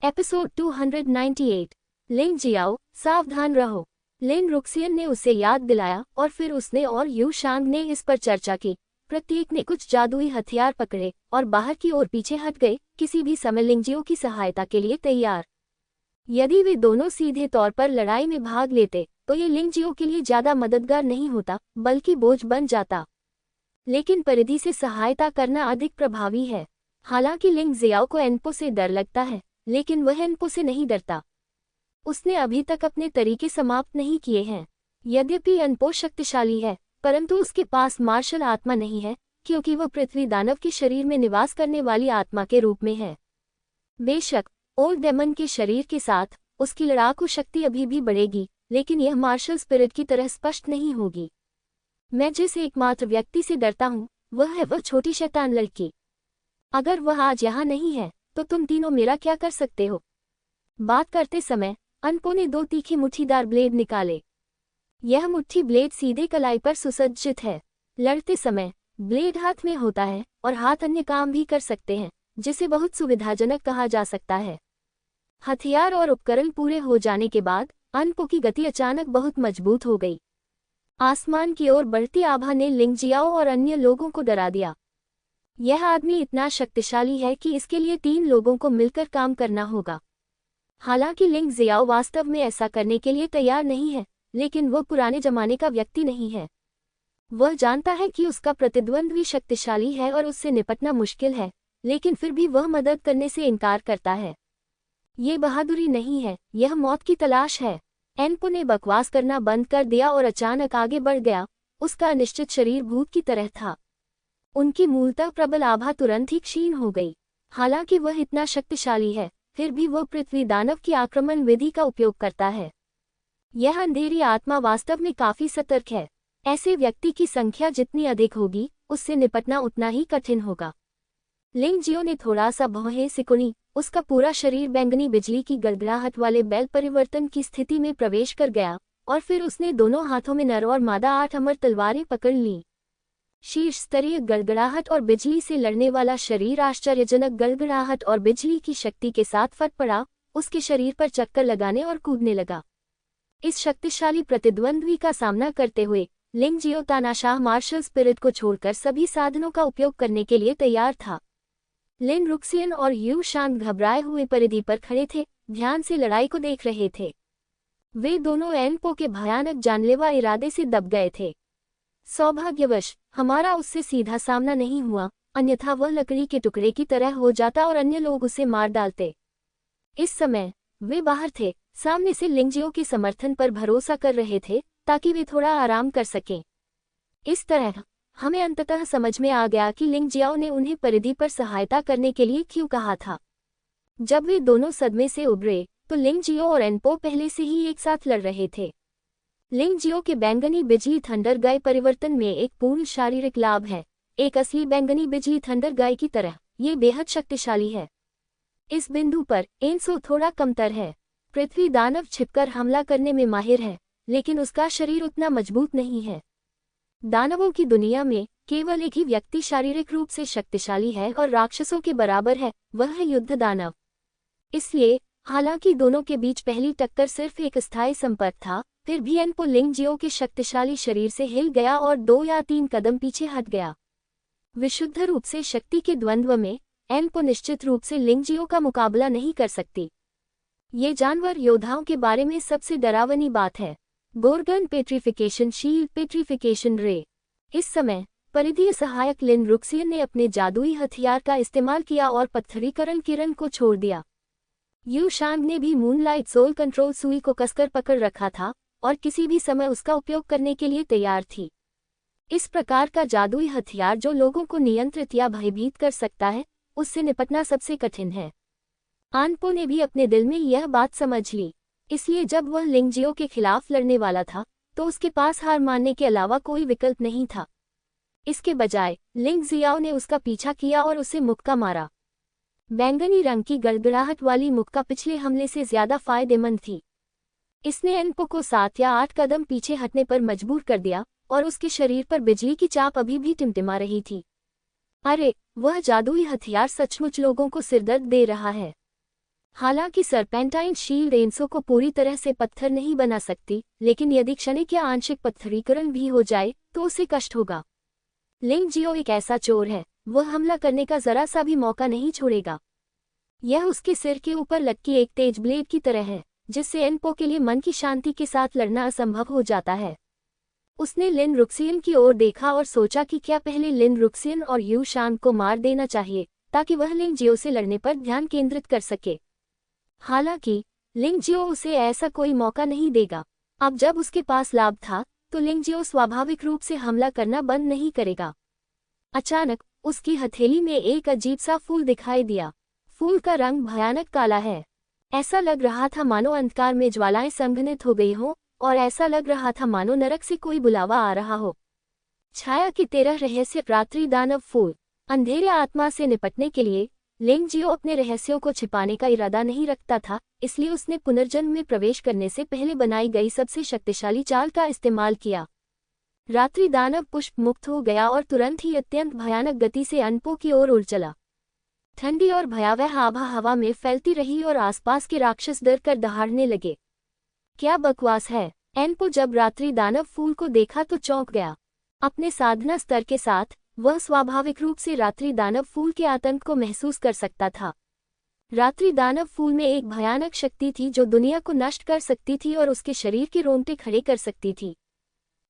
Episode 298। लिंग Xiao, सावधान रहो। लिन रुक्सियन ने उसे याद दिलाया और फिर उसने और यू शांग ने इस पर चर्चा की। प्रत्येक ने कुछ जादुई हथियार पकड़े और बाहर की ओर पीछे हट गए, किसी भी समय लिंगजियो की सहायता के लिए तैयार। यदि वे दोनों सीधे तौर पर लड़ाई में भाग लेते तो ये लिंगजियो के लिए ज्यादा मददगार नहीं होता, बल्कि बोझ बन जाता। लेकिन परिधि से सहायता करना अधिक प्रभावी है। हालांकि लिंग जियाओ को एनपो से डर लगता है, लेकिन वह एनपो से नहीं डरता। उसने अभी तक अपने तरीके समाप्त नहीं किए हैं। यद्यपि एनपो शक्तिशाली है, परंतु उसके पास मार्शल आत्मा नहीं है, क्योंकि वह पृथ्वी दानव के शरीर में निवास करने वाली आत्मा के रूप में है। बेशक ओल्ड डेमन के शरीर के साथ उसकी लड़ाकू शक्ति अभी भी बढ़ेगी, लेकिन यह मार्शल स्पिरिट की तरह स्पष्ट नहीं होगी। मैं जिस एकमात्र व्यक्ति से डरता हूँ वह है वह छोटी शैतान लड़की। अगर वह आज यहाँ नहीं है तो तुम तीनों मेरा क्या कर सकते हो? बात करते समय अनपो ने दो तीखी मुट्ठीदार ब्लेड निकाले। यह मुट्ठी ब्लेड सीधे कलाई पर सुसज्जित है। लड़ते समय ब्लेड हाथ में होता है और हाथ अन्य काम भी कर सकते हैं, जिसे बहुत सुविधाजनक कहा जा सकता है। हथियार और उपकरण पूरे हो जाने के बाद अनपो की गति अचानक बहुत मजबूत हो गई। आसमान की ओर बढ़ती आभा ने लिंग जियाओ और अन्य लोगों को डरा दिया। यह आदमी इतना शक्तिशाली है कि इसके लिए 3 लोगों को मिलकर काम करना होगा। हालांकि लिंग जियाओ वास्तव में ऐसा करने के लिए तैयार नहीं है, लेकिन वह पुराने जमाने का व्यक्ति नहीं है। वह जानता है कि उसका प्रतिद्वंद्वी शक्तिशाली है और उससे निपटना मुश्किल है, लेकिन फिर भी वह मदद करने से इनकार करता है। ये बहादुरी नहीं है, यह मौत की तलाश है। एनपो ने बकवास करना बंद कर दिया और अचानक आगे बढ़ गया। उसका अनिश्चित शरीर भूत की तरह था। उनकी मूलतः प्रबल आभा तुरंत ही क्षीण हो गई। हालांकि वह इतना शक्तिशाली है, फिर भी वह पृथ्वी दानव की आक्रमण विधि का उपयोग करता है। यह अंधेरी आत्मा वास्तव में काफी सतर्क है। ऐसे व्यक्ति की संख्या जितनी अधिक होगी, उससे निपटना उतना ही कठिन होगा। लिंग जियो ने थोड़ा सा भौहें सिकुड़ी। उसका पूरा शरीर बैंगनी बिजली की गड़गड़ाहट वाले बैल परिवर्तन की स्थिति में प्रवेश कर गया और फिर उसने दोनों हाथों में नर और मादा 8 अमर तलवारें पकड़ लीं। शीर्ष स्तरीय गड़गड़ाहट और बिजली से लड़ने वाला शरीर आश्चर्यजनक गड़गड़ाहट और बिजली की शक्ति के साथ फट पड़ा, उसके शरीर पर चक्कर लगाने और कूदने लगा। इस शक्तिशाली प्रतिद्वंद्वी का सामना करते हुए लिंग जियो तानाशाह मार्शल स्पिरिट को छोड़कर सभी साधनों का उपयोग करने के लिए तैयार था। लिन रुक्सियन और यू शांग घबराए हुए परिधि पर खड़े थे, ध्यान से लड़ाई को देख रहे थे। वे दोनों एनपो के भयानक जानलेवा इरादे से दब गए थे। सौभाग्यवश हमारा उससे सीधा सामना नहीं हुआ, अन्यथा वह लकड़ी के टुकड़े की तरह हो जाता और अन्य लोग उसे मार डालते। इस समय वे बाहर थे, सामने से लिंगजियो के समर्थन पर भरोसा कर रहे थे ताकि वे थोड़ा आराम कर सकें। इस तरह हमें अंततः समझ में आ गया कि लिंग जियाओ ने उन्हें परिधि पर सहायता करने के लिए क्यों कहा था। जब वे दोनों सदमे से उभरे तो लिंग जियो और एनपो पहले से ही एक साथ लड़ रहे थे। लिंग जियो के बैंगनी बिजली थंडर गाय परिवर्तन में एक पूर्ण शारीरिक लाभ है। एक असली बैंगनी बिजली थंडर गाय की तरह ये बेहद शक्तिशाली है। इस बिंदु पर एनसो थोड़ा कमतर है। पृथ्वी दानव छिपकर हमला करने में माहिर है, लेकिन उसका शरीर उतना मजबूत नहीं है। दानवों की दुनिया में केवल एक ही व्यक्ति शारीरिक रूप से शक्तिशाली है और राक्षसों के बराबर है, वह है युद्ध दानव। इसलिए हालांकि दोनों के बीच पहली टक्कर सिर्फ एक अस्थायी संपर्क था, फिर भी एनपो लिंग जियो के शक्तिशाली शरीर से हिल गया और 2 या 3 कदम पीछे हट गया। विशुद्ध रूप से शक्ति के द्वंद्व में एनपो निश्चित रूप से लिंग जियो का मुकाबला नहीं कर सकती। ये जानवर योद्धाओं के बारे में सबसे डरावनी बात है। गोर्गन पेट्रिफिकेशन शील्ड पेट्रिफिकेशन रे। इस समय परिधीय सहायक लिन रुक्सियन ने अपने जादुई हथियार का इस्तेमाल किया और पत्थरीकरण किरण को छोड़ दिया। यू शांग ने भी मूनलाइट सोल कंट्रोल सुई को कसकर पकड़ रखा था और किसी भी समय उसका उपयोग करने के लिए तैयार थी। इस प्रकार का जादुई हथियार जो लोगों को नियंत्रित या भयभीत कर सकता है, उससे निपटना सबसे कठिन है। आनपो ने भी अपने दिल में यह बात समझ ली। इसलिए जब वह लिंग जियो के खिलाफ लड़ने वाला था तो उसके पास हार मानने के अलावा कोई विकल्प नहीं था। इसके बजाय लिंग जियाओ ने उसका पीछा किया और उसे मुक्का मारा। बैंगनी रंग की गड़गड़ाहट वाली मुक्का पिछले हमले से ज्यादा फायदेमंद थी। इसने एनपो को 7 या 8 कदम पीछे हटने पर मजबूर कर दिया और उसके शरीर पर बिजली की चाप अभी भी टिमटिमा रही थी। अरे, वह जादुई हथियार सचमुच लोगों को सिरदर्द दे रहा है। हालांकि सरपेंटाइन शील्ड एनसो को पूरी तरह से पत्थर नहीं बना सकती, लेकिन यदि क्षणिक या आंशिक पत्थरीकरण भी हो जाए तो उसे कष्ट होगा। लिंग जियो एक ऐसा चोर है, वह हमला करने का जरा सा भी मौका नहीं छोड़ेगा। यह उसके सिर के ऊपर लटकी एक तेज ब्लेड की तरह है, जिससे एनपो के लिए मन की शांति के साथ लड़ना असंभव हो जाता है। उसने लिन रुक्सियन की ओर देखा और सोचा कि क्या पहले लिन रुक्सियन और यू शांग को मार देना चाहिए ताकि वह लिंग जियो से लड़ने पर ध्यान केंद्रित कर सके। हालांकि लिंग जियो उसे ऐसा कोई मौका नहीं देगा। अब जब उसके पास लाभ था तो लिंग जियो स्वाभाविक रूप से हमला करना बंद नहीं करेगा। अचानक उसकी हथेली में एक अजीब सा फूल दिखाई दिया। फूल का रंग भयानक काला है। ऐसा लग रहा था मानो अंधकार में ज्वालाएं संघनित हो गई हो, और ऐसा लग रहा था मानो नरक से कोई बुलावा आ रहा हो। छाया की 13 रहस्य रात्रि दानव फूल। अंधेरे आत्मा से निपटने के लिए लिंग जियो अपने रहस्यों को छिपाने का इरादा नहीं रखता था, इसलिए उसने पुनर्जन्म में प्रवेश करने से पहले बनाई गई सबसे शक्तिशाली चाल का इस्तेमाल किया। रात्रि दानव पुष्प मुक्त हो गया और तुरंत ही अत्यंत भयानक गति से अनपो की ओर उड़ चला। ठंडी और भयावह आभा हवा में फैलती रही और आसपास के राक्षस डर कर दहाड़ने लगे। क्या बकवास है। एनपो जब रात्रि दानव फूल को देखा तो चौंक गया। अपने साधना स्तर के साथ वह स्वाभाविक रूप से रात्रि दानव फूल के आतंक को महसूस कर सकता था। रात्रि दानव फूल में एक भयानक शक्ति थी जो दुनिया को नष्ट कर सकती थी और उसके शरीर के रोंगटे खड़े कर सकती थी।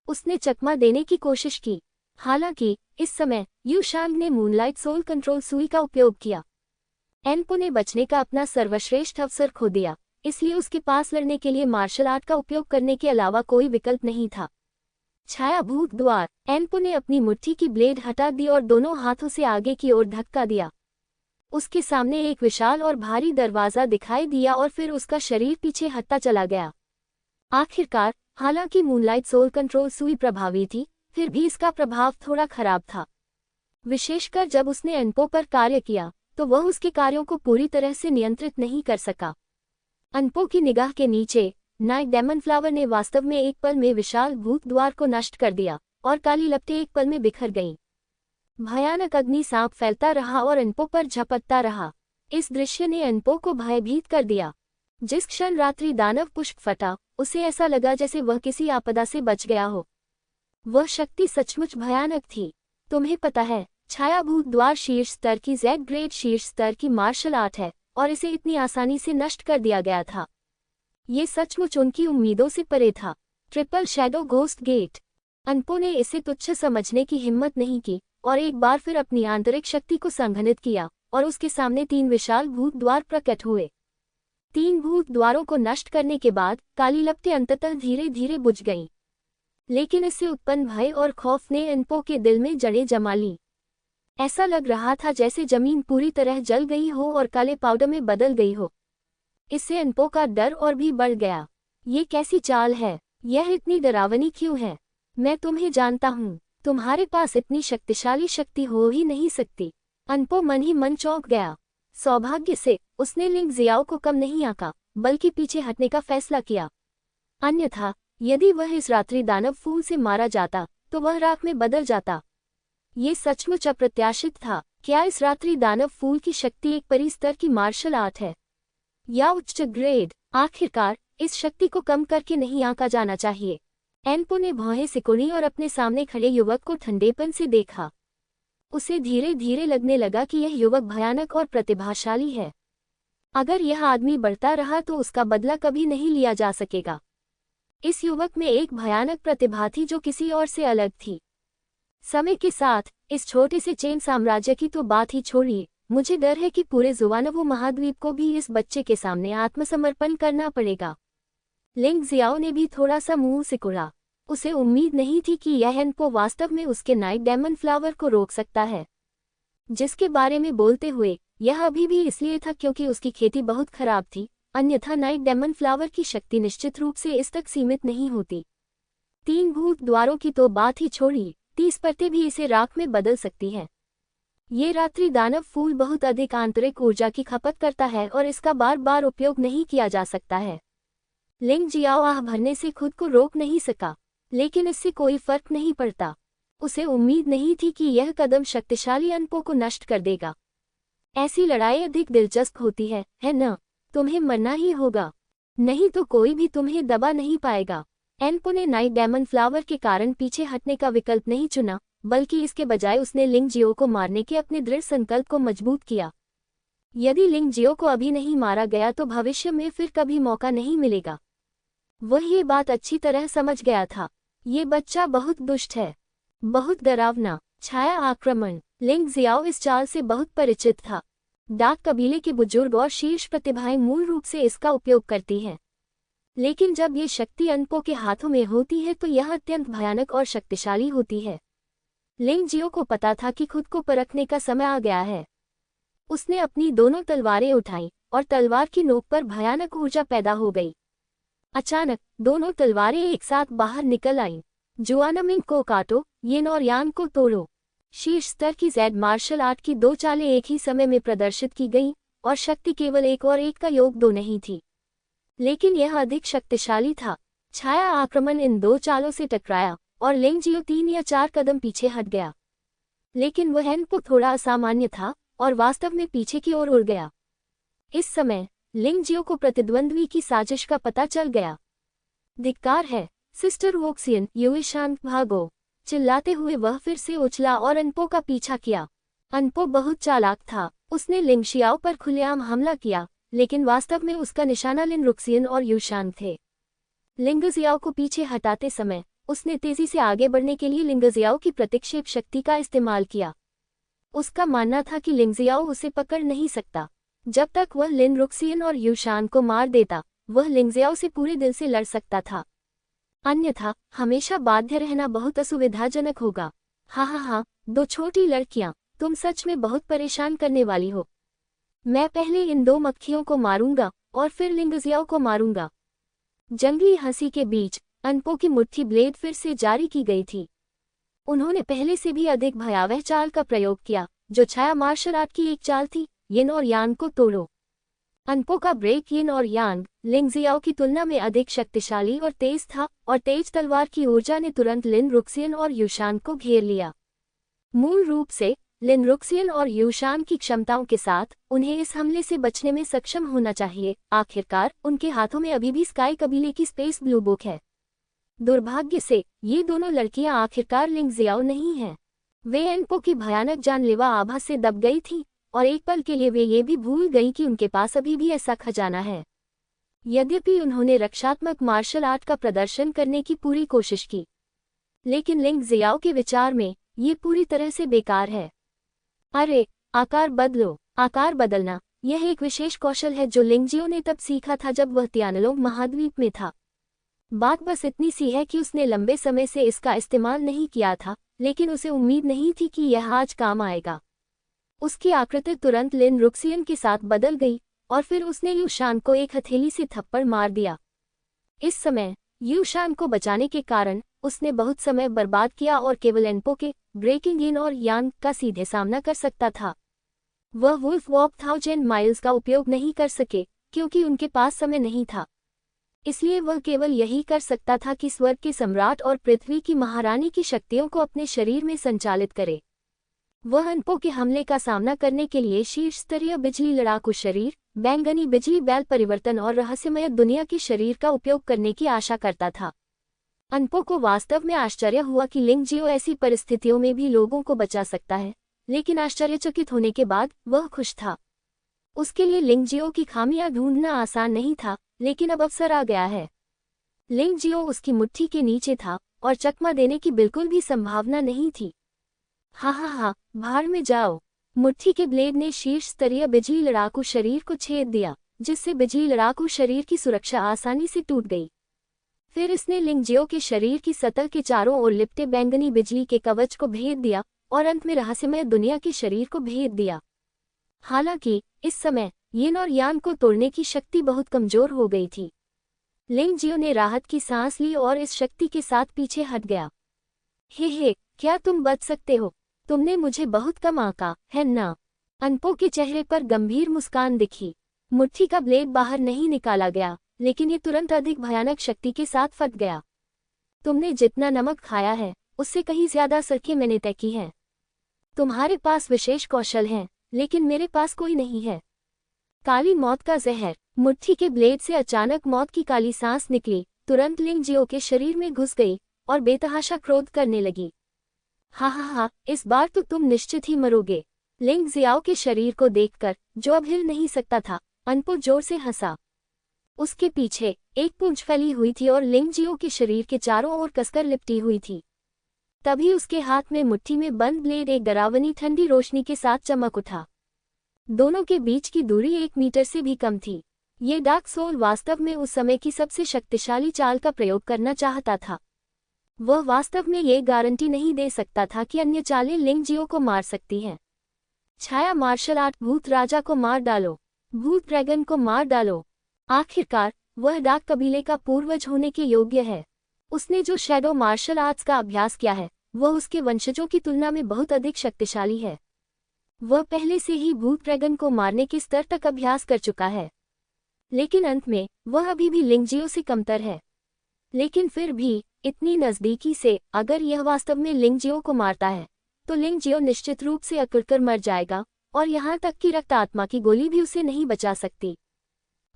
उसने चकमा देने की कोशिश की। हालांकि इस समय यू शांग ने मूनलाइट सोल कंट्रोल सुई का उपयोग किया। एनपो ने बचने का अपना सर्वश्रेष्ठ अवसर खो दिया, इसलिए उसके पास लड़ने के लिए मार्शल आर्ट का उपयोग करने के अलावा कोई विकल्प नहीं था। छायाभूत द्वार। एनपो ने अपनी मुट्ठी की ब्लेड हटा दी और दोनों हाथों से आगे की ओर धक्का दिया। उसके सामने एक विशाल और भारी दरवाजा दिखाई दिया और फिर उसका शरीर पीछे हटता चला गया। आखिरकार, हालांकि मूनलाइट सोल कंट्रोल सुई प्रभावी थी, फिर भी इसका प्रभाव थोड़ा खराब था। विशेषकर जब उसने एनपो पर कार्य किया तो वह उसके कार्यों को पूरी तरह से नियंत्रित नहीं कर सका। अनपो की निगाह के नीचे नाइट डेमन फ्लावर ने वास्तव में एक पल में विशाल भूत द्वार को नष्ट कर दिया और काली लपटें एक पल में बिखर गईं। भयानक अग्नि सांप फैलता रहा और अनपो पर झपटता रहा। इस दृश्य ने अनपो को भयभीत कर दिया। जिस क्षण रात्रि दानव पुष्प फटा, उसे ऐसा लगा जैसे वह किसी आपदा से बच गया हो। वह शक्ति सचमुच भयानक थी। तुम्हें पता है, छायाभूत द्वार शीर्ष स्तर की जेड ग्रेड शीर्ष स्तर की मार्शल आर्ट है और इसे इतनी आसानी से नष्ट कर दिया गया था। ये सचमुच उनकी उम्मीदों से परे था। Triple shadow ghost gate. अनपो ने इसे तुच्छ समझने की हिम्मत नहीं की और एक बार फिर अपनी आंतरिक शक्ति को संघनित किया और उसके सामने 3 विशाल भूत द्वार प्रकट हुए। 3 भूत द्वारों को नष्ट करने के बाद काली लपटें अंततः धीरे धीरे बुझ गईं। लेकिन इससे उत्पन्न भय और खौफ ने अनपो के दिल में जड़ें जमा लीं। ऐसा लग रहा था जैसे जमीन पूरी तरह जल गई हो और काले पाउडर में बदल गई हो। इससे अनपो का डर और भी बढ़ गया। ये कैसी चाल है? यह इतनी डरावनी क्यों है? मैं तुम्हें जानता हूँ। तुम्हारे पास इतनी शक्तिशाली शक्ति हो ही नहीं सकती। अनपो मन ही मन चौंक गया। सौभाग्य से उसने लिंग जियाओ को कम नहीं आंका, बल्कि पीछे हटने का फैसला किया। अन्यथा यदि वह इस रात्रि दानव फूल से मारा जाता तो वह राख में बदल जाता। ये सचमुच अप्रत्याशित था। क्या इस रात्रि दानव फूल की शक्ति एक परिस्तर की मार्शल आर्ट है या उच्च ग्रेड? आखिरकार इस शक्ति को कम करके नहीं आंका जाना चाहिए। एनपो ने भौहें सिकुड़ी और अपने सामने खड़े युवक को ठंडेपन से देखा। उसे धीरे धीरे लगने लगा कि यह युवक भयानक और प्रतिभाशाली है। अगर यह आदमी बढ़ता रहा तो उसका बदला कभी नहीं लिया जा सकेगा। इस युवक में एक भयानक प्रतिभा थी जो किसी और से अलग थी। समय के साथ इस छोटे से चेन साम्राज्य की तो बात ही छोड़िए, मुझे डर है कि पूरे जुवानवो महाद्वीप को भी इस बच्चे के सामने आत्मसमर्पण करना पड़ेगा। लिंग जियाओ ने भी थोड़ा सा मुंह सिकुड़ा। उसे उम्मीद नहीं थी कि यह एनपो वास्तव में उसके नाइट डेमन फ्लावर को रोक सकता है, जिसके बारे में बोलते हुए यह अभी भी इसलिए था क्योंकि उसकी खेती बहुत खराब थी। अन्यथा नाइट डेमन फ्लावर की शक्ति निश्चित रूप से इस तक सीमित नहीं होती। 3 भूत द्वारों की तो बात ही छोड़िए, 30 परतें भी इसे राख में बदल सकती हैं। ये रात्रि दानव फूल बहुत अधिक आंतरिक ऊर्जा की खपत करता है और इसका बार बार उपयोग नहीं किया जा सकता है। लिंग जियाओ आह भरने से खुद को रोक नहीं सका, लेकिन इससे कोई फर्क नहीं पड़ता। उसे उम्मीद नहीं थी कि यह कदम शक्तिशाली अनपो को नष्ट कर देगा। ऐसी लड़ाई अधिक दिलचस्प होती है न? तुम्हें मरना ही होगा, नहीं तो कोई भी तुम्हें दबा नहीं पाएगा। एनपो ने नाइट डेमन फ्लावर के कारण पीछे हटने का विकल्प नहीं चुना, बल्कि इसके बजाय उसने लिंग जियो को मारने के अपने दृढ़ संकल्प को मजबूत किया। यदि लिंग जियो को अभी नहीं मारा गया तो भविष्य में फिर कभी मौका नहीं मिलेगा। वह ये बात अच्छी तरह समझ गया था। ये बच्चा बहुत दुष्ट है, बहुत डरावना। छाया आक्रमण। लिंग जियाओ इस चाल से बहुत परिचित था। डाक कबीले के बुजुर्ग और शीर्ष प्रतिभाएं मूल रूप से इसका उपयोग करती हैं, लेकिन जब ये शक्ति अनपो के हाथों में होती है तो यह अत्यंत भयानक और शक्तिशाली होती है। लिंग जियो को पता था कि खुद को परखने का समय आ गया है। उसने अपनी दोनों तलवारें उठाईं और तलवार की नोक पर भयानक ऊर्जा पैदा हो गई। अचानक दोनों तलवारें एक साथ बाहर निकल आईं। जुआनमिंग को काटो, येन और यान को तोड़ो। शीर्ष स्तर की जेड मार्शल आर्ट की दो चालें एक ही समय में प्रदर्शित की गईं और शक्ति केवल एक और एक का योग दो नहीं थी, लेकिन यह अधिक शक्तिशाली था। छाया आक्रमण इन दो चालों से टकराया और लिंग जियो 3 या 4 कदम पीछे हट गया, लेकिन वह एनपो थोड़ा असामान्य था और वास्तव में पीछे की ओर उड़ गया। इस समय लिंग जियो को प्रतिद्वंद्वी की साजिश का पता चल गया। धिक्कार है सिस्टर वोक्सियन, युवी शांत भागो। चिल्लाते हुए वह फिर से उछला और अनपो का पीछा किया। अनपो बहुत चालाक था। उसने लिंग शियाओ पर खुलेआम हमला किया, लेकिन वास्तव में उसका निशाना लिन रुक्सियन और यूशान थे। लिंगजियाओ को पीछे हटाते समय उसने तेजी से आगे बढ़ने के लिए लिंगजियाओ की प्रतिक्षेप शक्ति का इस्तेमाल किया। उसका मानना था कि लिंगजियाओ उसे पकड़ नहीं सकता। जब तक वह लिन रुक्सियन और यूशान को मार देता, वह लिंगजियाओ से पूरे दिल से लड़ सकता था। अन्यथा हमेशा बाध्य रहना बहुत असुविधाजनक होगा। हाँ, दो छोटी लड़कियां, तुम सच में बहुत परेशान करने वाली हो। मैं पहले इन दो मक्खियों को मारूंगा और फिर लिंगजियाओ को मारूंगा। जंगली हंसी के बीच अनपो की मुट्ठी ब्लेड फिर से जारी की गई थी। उन्होंने पहले से भी अधिक भयावह चाल का प्रयोग किया, जो छाया मार्शल आर्ट की एक चाल थी, यिन और यांग को तोड़ो। अनपो का ब्रेक यिन और यांग लिंगजियाओ की तुलना में अधिक शक्तिशाली और तेज था, और तेज तलवार की ऊर्जा ने तुरंत लिन रुक्सियन और यूशान को घेर लिया। मूल रूप से लिन रुक्सियन और यूशान की क्षमताओं के साथ उन्हें इस हमले से बचने में सक्षम होना चाहिए। आखिरकार उनके हाथों में अभी भी स्काई कबीले की स्पेस ब्लू बुक है। दुर्भाग्य से ये दोनों लड़कियां आखिरकार लिंगजियाओ नहीं हैं। वे एनपो की भयानक जानलेवा आभा से दब गई थीं, और एक पल के लिए वे ये भी भूल गई कि उनके पास अभी भी ऐसा खजाना है। यद्यपि उन्होंने रक्षात्मक मार्शल आर्ट का प्रदर्शन करने की पूरी कोशिश की, लेकिन लिंगजियाओ के विचार में ये पूरी तरह से बेकार है। अरे, आकार बदलो। आकार बदलना यह एक विशेष कौशल है जो लिंगजियो ने तब सीखा था जब वह तियानलोंग महाद्वीप में था। बात बस इतनी सी है कि उसने लंबे समय से इसका इस्तेमाल नहीं किया था, लेकिन उसे उम्मीद नहीं थी कि यह आज काम आएगा। उसकी आकृति तुरंत लिन रुक्सियन के साथ बदल गई और फिर उसने यूशान को एक हथेली से थप्पड़ मार दिया। इस समय यूशान को बचाने के कारण उसने बहुत समय बर्बाद किया और केवल एनपो के ब्रेकिंग इन और यांग का सीधे सामना कर सकता था। वह वुल्फ वॉक 1000 माइल्स का उपयोग नहीं कर सके क्योंकि उनके पास समय नहीं था। इसलिए वह केवल यही कर सकता था कि स्वर्ग के सम्राट और पृथ्वी की महारानी की शक्तियों को अपने शरीर में संचालित करे। वह अनपो के हमले का सामना करने के लिए शीर्ष स्तरीय बिजली लड़ाकू शरीर, बैंगनी बिजली बैल परिवर्तन और रहस्यमय दुनिया के शरीर का उपयोग करने की आशा करता था। अनपो को वास्तव में आश्चर्य हुआ कि लिंगजियो ऐसी परिस्थितियों में भी लोगों को बचा सकता है, लेकिन आश्चर्यचकित होने के बाद वह खुश था। उसके लिए लिंगजियो की खामियां ढूंढना आसान नहीं था, लेकिन अब अवसर आ गया है। लिंगजियो उसकी मुट्ठी के नीचे था और चकमा देने की बिल्कुल भी संभावना नहीं थी। हाँ, भाड़ में जाओ। मुट्ठी के ब्लेड ने शीर्ष स्तरीय बिजली लड़ाकू शरीर को छेद दिया, जिससे बिजली लड़ाकू शरीर की सुरक्षा आसानी से टूट गई। फिर इसने लिंगजियो के शरीर की सतह के चारों ओर लिपटे बैंगनी बिजली के कवच को भेद दिया और अंत में रहस्यमय दुनिया के शरीर को भेद दिया। हालांकि इस समय यिन और यान को तोड़ने की शक्ति बहुत कमजोर हो गई थी। लिंगजियो ने राहत की सांस ली और इस शक्ति के साथ पीछे हट गया। हे, क्या तुम बच सकते हो? तुमने मुझे बहुत कम आंका है ना? अनपो के चेहरे पर गंभीर मुस्कान दिखी। मुट्ठी का ब्लेड बाहर नहीं निकाला गया, लेकिन ये तुरंत अधिक भयानक शक्ति के साथ फट गया। तुमने जितना नमक खाया है उससे कहीं ज्यादा सड़कें मैंने तय की हैं। तुम्हारे पास विशेष कौशल हैं, लेकिन मेरे पास कोई नहीं है। काली मौत का जहर। मुट्ठी के ब्लेड से अचानक मौत की काली सांस निकली, तुरंत लिंग जियो के शरीर में घुस गई और बेतहाशा क्रोध करने लगी। हा हा हा, इस बार तो तुम निश्चित ही मरोगे। लिंग जियाओ के शरीर को देखकर, जो अब हिल नहीं सकता था, अनपो जोर से हंसा। उसके पीछे एक पूंछ फैली हुई थी और लिंग जियो के शरीर के चारों ओर कसकर लिपटी हुई थी। तभी उसके हाथ में मुट्ठी में बंद ब्लेड एक डरावनी ठंडी रोशनी के साथ चमक उठा। दोनों के बीच की दूरी 1 मीटर से भी कम थी। ये डार्क सोल वास्तव में उस समय की सबसे शक्तिशाली चाल का प्रयोग करना चाहता था। वह वास्तव में ये गारंटी नहीं दे सकता था कि अन्य चालें लिंग जियो को मार सकती हैं। छाया मार्शल आर्ट। भूत राजा को मार डालो, भूत ड्रैगन को मार डालो। आखिरकार वह डार्क कबीले का पूर्वज होने के योग्य है। उसने जो शैडो मार्शल आर्ट्स का अभ्यास किया है, वह उसके वंशजों की तुलना में बहुत अधिक शक्तिशाली है। वह पहले से ही भूत ड्रैगन को मारने के स्तर तक अभ्यास कर चुका है, लेकिन अंत में वह अभी भी लिंग जियो से कमतर है। लेकिन फिर भी इतनी नज़दीकी से अगर यह वास्तव में लिंग जियो को मारता है, तो लिंग जियो निश्चित रूप से अकड़कर मर जाएगा और यहाँ तक कि रक्त आत्मा की गोली भी उसे नहीं बचा सकती।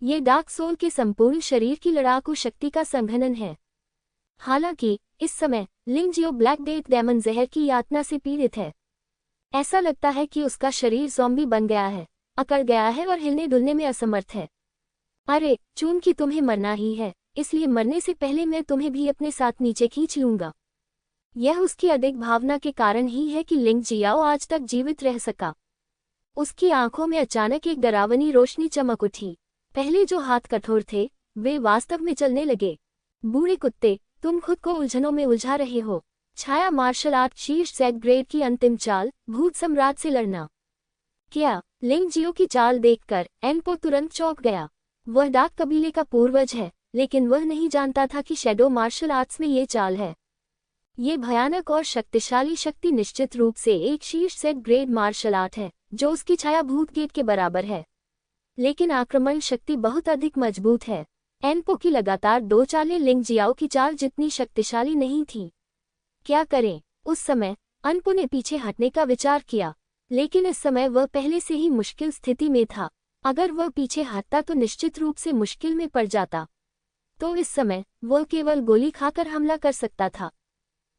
ये डार्क सोल के संपूर्ण शरीर की लड़ाकू शक्ति का संघनन है। हालांकि इस समय लिंग जियो ब्लैक डेथ डेमन जहर की यातना से पीड़ित है। ऐसा लगता है कि उसका शरीर ज़ॉम्बी बन गया है, अकड़ गया है और हिलने डुलने में असमर्थ है। अरे चूंकि तुम्हें मरना ही है, इसलिए मरने से पहले मैं तुम्हें भी अपने साथ नीचे खींच लूंगा। यह उसकी अधिक भावना के कारण ही है कि लिंग जियाओ आज तक जीवित रह सका। उसकी आंखों में अचानक एक डरावनी रोशनी चमक उठी। पहले जो हाथ कठोर थे, वे वास्तव में चलने लगे। बूढ़े कुत्ते, तुम खुद को उलझनों में उलझा रहे हो। छाया मार्शल आर्ट शीर्ष सेट ग्रेड की अंतिम चाल, भूत सम्राट से लड़ना। क्या? लिंग जियो की चाल देखकर एनपो तुरंत चौंक गया। वह डार्क कबीले का पूर्वज है, लेकिन वह नहीं जानता था कि शैडो मार्शल आर्ट्स में ये चाल है। ये भयानक और शक्तिशाली शक्ति निश्चित रूप से एक शीर्ष सेट ग्रेड मार्शल आर्ट है, जो उसकी छाया भूत गेट के बराबर है, लेकिन आक्रमण शक्ति बहुत अधिक मजबूत है। एनपो की लगातार 2 चालें लिंग जियाओ की चाल जितनी शक्तिशाली नहीं थीं। क्या करें? उस समय अनपो ने पीछे हटने का विचार किया, लेकिन इस समय वह पहले से ही मुश्किल स्थिति में था। अगर वह पीछे हटता तो निश्चित रूप से मुश्किल में पड़ जाता। तो इस समय वह केवल गोली खाकर हमला कर सकता था।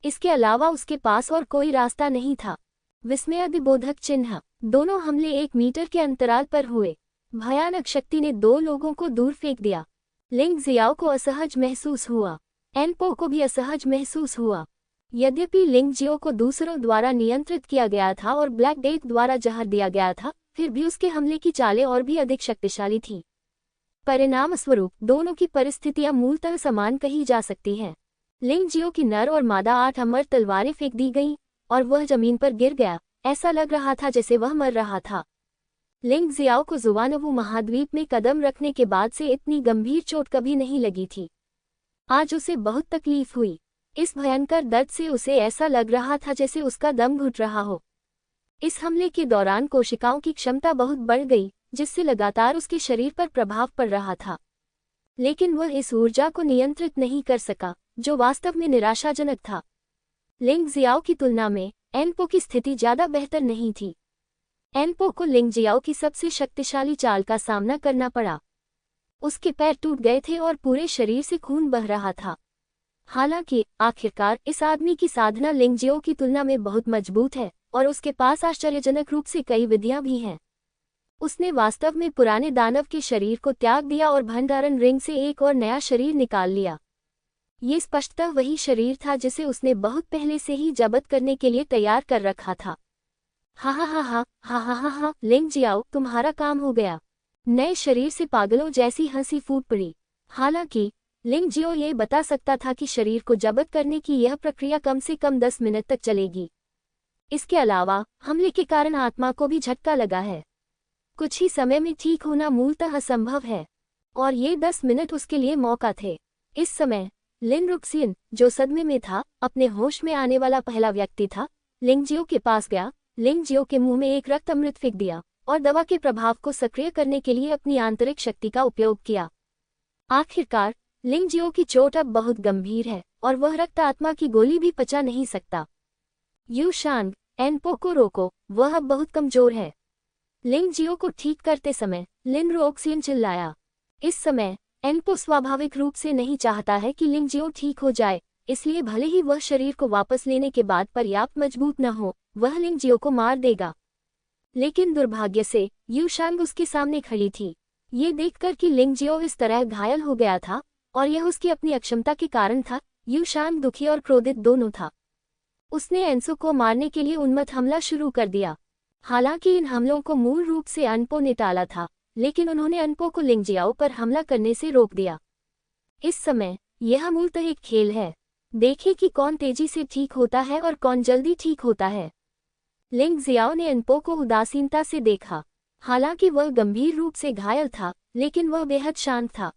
इसके अलावा उसके पास और कोई रास्ता नहीं था। विस्मयादिबोधक चिन्ह। दोनों हमले 1 मीटर के अंतराल पर हुए। भयानक शक्ति ने 2 लोगों को दूर फेंक दिया। लिंग जियाओ को असहज महसूस हुआ, एनपो को भी असहज महसूस हुआ। यद्यपि लिंग जियो को दूसरों द्वारा नियंत्रित किया गया था और ब्लैक डेथ द्वारा जहर दिया गया था, फिर भी उसके हमले की चालें और भी अधिक शक्तिशाली थीं। परिणाम स्वरूप दोनों की परिस्थितियां मूलतः समान कही जा सकती हैं। लिंग जियो की नर और मादा 8 अमर तलवारें फेंक दी गईं और वह जमीन पर गिर गया। ऐसा लग रहा था जैसे वह मर रहा था। लिंग जियाओ को जुवानवु महाद्वीप में कदम रखने के बाद से इतनी गंभीर चोट कभी नहीं लगी थी। आज उसे बहुत तकलीफ हुई। इस भयंकर दर्द से उसे ऐसा लग रहा था जैसे उसका दम घुट रहा हो। इस हमले के दौरान कोशिकाओं की क्षमता बहुत बढ़ गई, जिससे लगातार उसके शरीर पर प्रभाव पड़ रहा था। लेकिन वह इस ऊर्जा को नियंत्रित नहीं कर सका, जो वास्तव में निराशाजनक था। लिंग जियाओ की तुलना में एनपो की स्थिति ज्यादा बेहतर नहीं थी। एनपो को लिंग जियाओ की सबसे शक्तिशाली चाल का सामना करना पड़ा। उसके पैर टूट गए थे और पूरे शरीर से खून बह रहा था। हालांकि आखिरकार इस आदमी की साधना लिंग जियो की तुलना में बहुत मजबूत है और उसके पास आश्चर्यजनक रूप से कई विधियां भी हैं। उसने वास्तव में पुराने दानव के शरीर को त्याग दिया और भंडारण रिंग से एक और नया शरीर निकाल लिया। ये स्पष्टतः वही शरीर था जिसे उसने बहुत पहले से ही जब्त करने के लिए तैयार कर रखा था। हा हा हा हा हा हा हा हा, लिंग जियाओ, तुम्हारा काम हो गया। नए शरीर से पागलों जैसी हंसी फूट पड़ी। हालांकि लिंग जियो ये बता सकता था कि शरीर को जब्त करने की यह प्रक्रिया कम से कम 10 मिनट तक चलेगी। इसके अलावा हमले के कारण आत्मा को भी झटका लगा है। कुछ ही समय में ठीक होना मूलतः असंभव है, और ये 10 मिनट उसके लिए मौका थे। इस समय लिन रुक्सियन, जो सदमे में था, अपने होश में आने वाला पहला व्यक्ति था। लिंग जियो के पास गया, लिंग जियो के मुंह में एक रक्त अमृत फेंक दिया और दवा के प्रभाव को सक्रिय करने के लिए अपनी आंतरिक शक्ति का उपयोग किया। आखिरकार लिंग जियो की चोट अब बहुत गंभीर है और वह रक्त आत्मा की गोली भी पचा नहीं सकता। यू शांग, एनपो को रोको, वह अब बहुत कमजोर है। लिंग जियो को ठीक करते समय लिन रोक्सियन चिल्लाया। इस समय एनपो स्वाभाविक रूप से नहीं चाहता है कि लिंग जियो ठीक हो जाए, इसलिए भले ही वह शरीर को वापस लेने के बाद पर्याप्त मजबूत न हो, वह लिंग जियो को मार देगा। लेकिन दुर्भाग्य से यूशांग उसके सामने खड़ी थी। ये देखकर कि लिंग जियो इस तरह घायल हो गया था और यह उसकी अपनी अक्षमता के कारण था, यूशांग दुखी और क्रोधित दोनों था। उसने एंसो को मारने के लिए उन्मत्त हमला शुरू कर दिया। हालांकि इन हमलों को मूल रूप से अनपो ने टाला था, लेकिन उन्होंने अनपो को लिंग जियाओ पर हमला करने से रोक दिया। इस समय यह मूलतः एक खेल है। देखें कि कौन तेजी से ठीक होता है और कौन जल्दी ठीक होता है। लिंग जियाओ ने अनपो को उदासीनता से देखा। हालांकि वह गंभीर रूप से घायल था, लेकिन वह बेहद शांत था।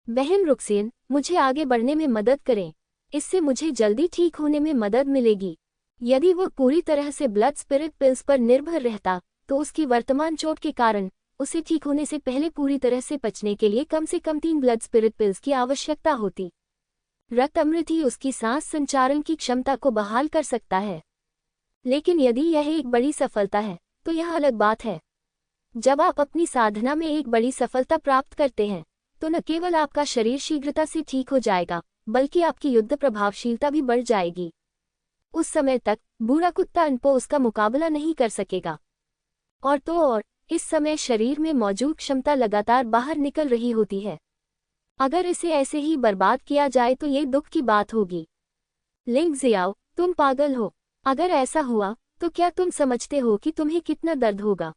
बहन रुक्सियन, मुझे आगे बढ़ने में मदद करें। इससे मुझे जल्दी ठीक होने में मदद मिलेगी। यदि वह पूरी तरह से ब्लड स्पिरिट पिल्स पर निर्भर रहता, तो उसकी वर्तमान चोट के कारण उसे ठीक होने से पहले पूरी तरह से पचने के लिए कम से कम 3 ब्लड स्पिरिट पिल्स की आवश्यकता होती। रक्त अमृत ही उसकी सांस संचारण की क्षमता को बहाल कर सकता है। लेकिन यदि यह एक बड़ी सफलता है, तो यह अलग बात है। जब आप अपनी साधना में एक बड़ी सफलता प्राप्त करते हैं, तो न केवल आपका शरीर शीघ्रता से ठीक हो जाएगा, बल्कि आपकी युद्ध प्रभावशीलता भी बढ़ जाएगी। उस समय तक बूढ़ा कुत्ता अनपो उसका मुकाबला नहीं कर सकेगा। और तो और इस समय शरीर में मौजूद क्षमता लगातार बाहर निकल रही होती है। अगर इसे ऐसे ही बर्बाद किया जाए तो ये दुख की बात होगी। लिंग जियाओ, तुम पागल हो। अगर ऐसा हुआ तो क्या तुम समझते हो कि तुम्हें कितना दर्द होगा?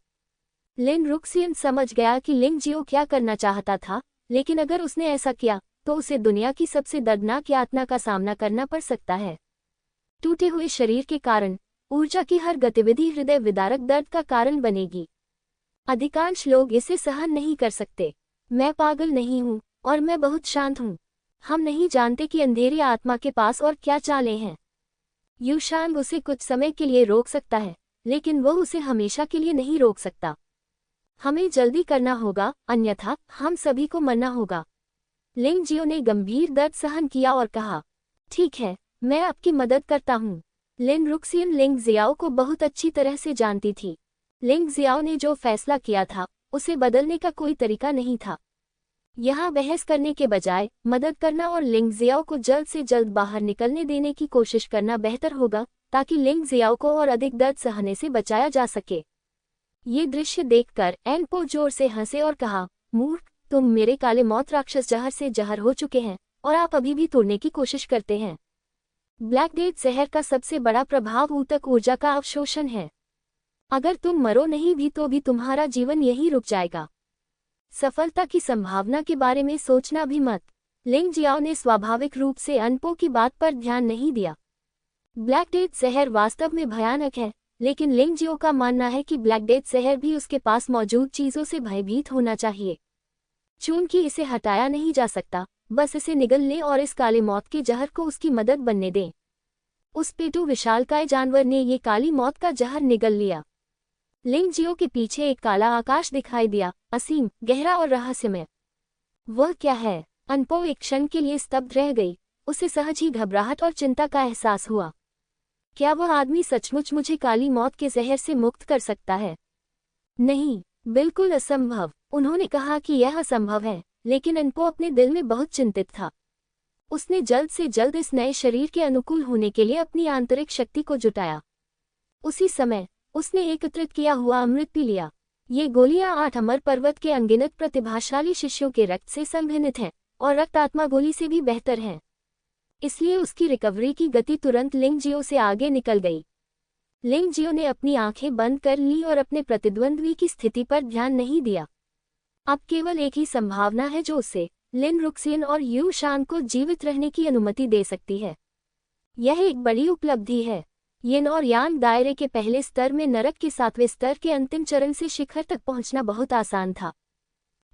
लिन रुक्सियन समझ गया कि लिंग जियो क्या करना चाहता था, लेकिन अगर उसने ऐसा किया तो उसे दुनिया की सबसे दर्दनाक यातना का सामना करना पड़ सकता है। टूटे हुए शरीर के कारण ऊर्जा की हर गतिविधि हृदय विदारक दर्द का कारण बनेगी। अधिकांश लोग इसे सहन नहीं कर सकते। मैं पागल नहीं हूँ और मैं बहुत शांत हूँ। हम नहीं जानते कि अंधेरी आत्मा के पास और क्या चालें हैं। यूशांग उसे कुछ समय के लिए रोक सकता है, लेकिन वह उसे हमेशा के लिए नहीं रोक सकता। हमें जल्दी करना होगा, अन्यथा हम सभी को मरना होगा। लिंग जियो ने गंभीर दर्द सहन किया और कहा, ठीक है, मैं आपकी मदद करता हूँ। लिन रुक्सियन लिंग जियाओ को बहुत अच्छी तरह से जानती थी। लिंग जियाओ ने जो फैसला किया था, उसे बदलने का कोई तरीका नहीं था। यहाँ बहस करने के बजाय मदद करना और लिंग जियाओ को जल्द से जल्द बाहर निकलने देने की कोशिश करना बेहतर होगा, ताकि लिंग जियाओ को और अधिक दर्द सहने से बचाया जा सके। ये दृश्य देखकर एनपो जोर से हंसे और कहा, मूर्ख, तुम मेरे काले मौत राक्षस जहर से जहर हो चुके हैं और आप अभी भी तोड़ने की कोशिश करते हैं। ब्लैक डेथ जहर का सबसे बड़ा प्रभाव ऊतक ऊर्जा का अवशोषण है। अगर तुम मरो नहीं भी तो भी तुम्हारा जीवन यहीं रुक जाएगा। सफलता की संभावना के बारे में सोचना भी मत। लिंग जियाओ ने स्वाभाविक रूप से अनपो की बात पर ध्यान नहीं दिया। ब्लैक डेथ जहर वास्तव में भयानक है, लेकिन लिंग जियो का मानना है कि ब्लैक डेथ जहर भी उसके पास मौजूद चीजों से भयभीत होना चाहिए। चूंकि इसे हटाया नहीं जा सकता, बस इसे निगल लें और इस काले मौत के जहर को उसकी मदद बनने दें। उस पेटू विशालकाय जानवर ने ये काली मौत का जहर निगल लिया। लिंग जियो के पीछे एक काला आकाश दिखाई दिया, असीम, गहरा और रहस्यमय। वह क्या है? अनपो एक क्षण के लिए स्तब्ध रह गई। उसे सहज ही घबराहट और चिंता का एहसास हुआ। क्या वह आदमी सचमुच मुझे काली मौत के जहर से मुक्त कर सकता है? नहीं, बिल्कुल असंभव। उन्होंने कहा कि यह असंभव है, लेकिन अनपो अपने दिल में बहुत चिंतित था। उसने जल्द से जल्द इस नए शरीर के अनुकूल होने के लिए अपनी आंतरिक शक्ति को जुटाया। उसी समय उसने एकत्रित किया हुआ अमृत पी लिया। ये गोलियां 8 अमर पर्वत के अनगिनत प्रतिभाशाली शिष्यों के रक्त से संघनित हैं और रक्त आत्मा गोली से भी बेहतर है। इसलिए उसकी रिकवरी की गति तुरंत लिंग जियो से आगे निकल गई। लिंग जियो ने अपनी आंखें बंद कर ली और अपने प्रतिद्वंद्वी की स्थिति पर ध्यान नहीं दिया। अब केवल एक ही संभावना है जो उसे, लिन रुक्सियन और यू शान को जीवित रहने की अनुमति दे सकती है। यह एक बड़ी उपलब्धि है। यिन और यांग दायरे के पहले स्तर में नरक के 7वें स्तर के अंतिम चरण से शिखर तक पहुंचना बहुत आसान था।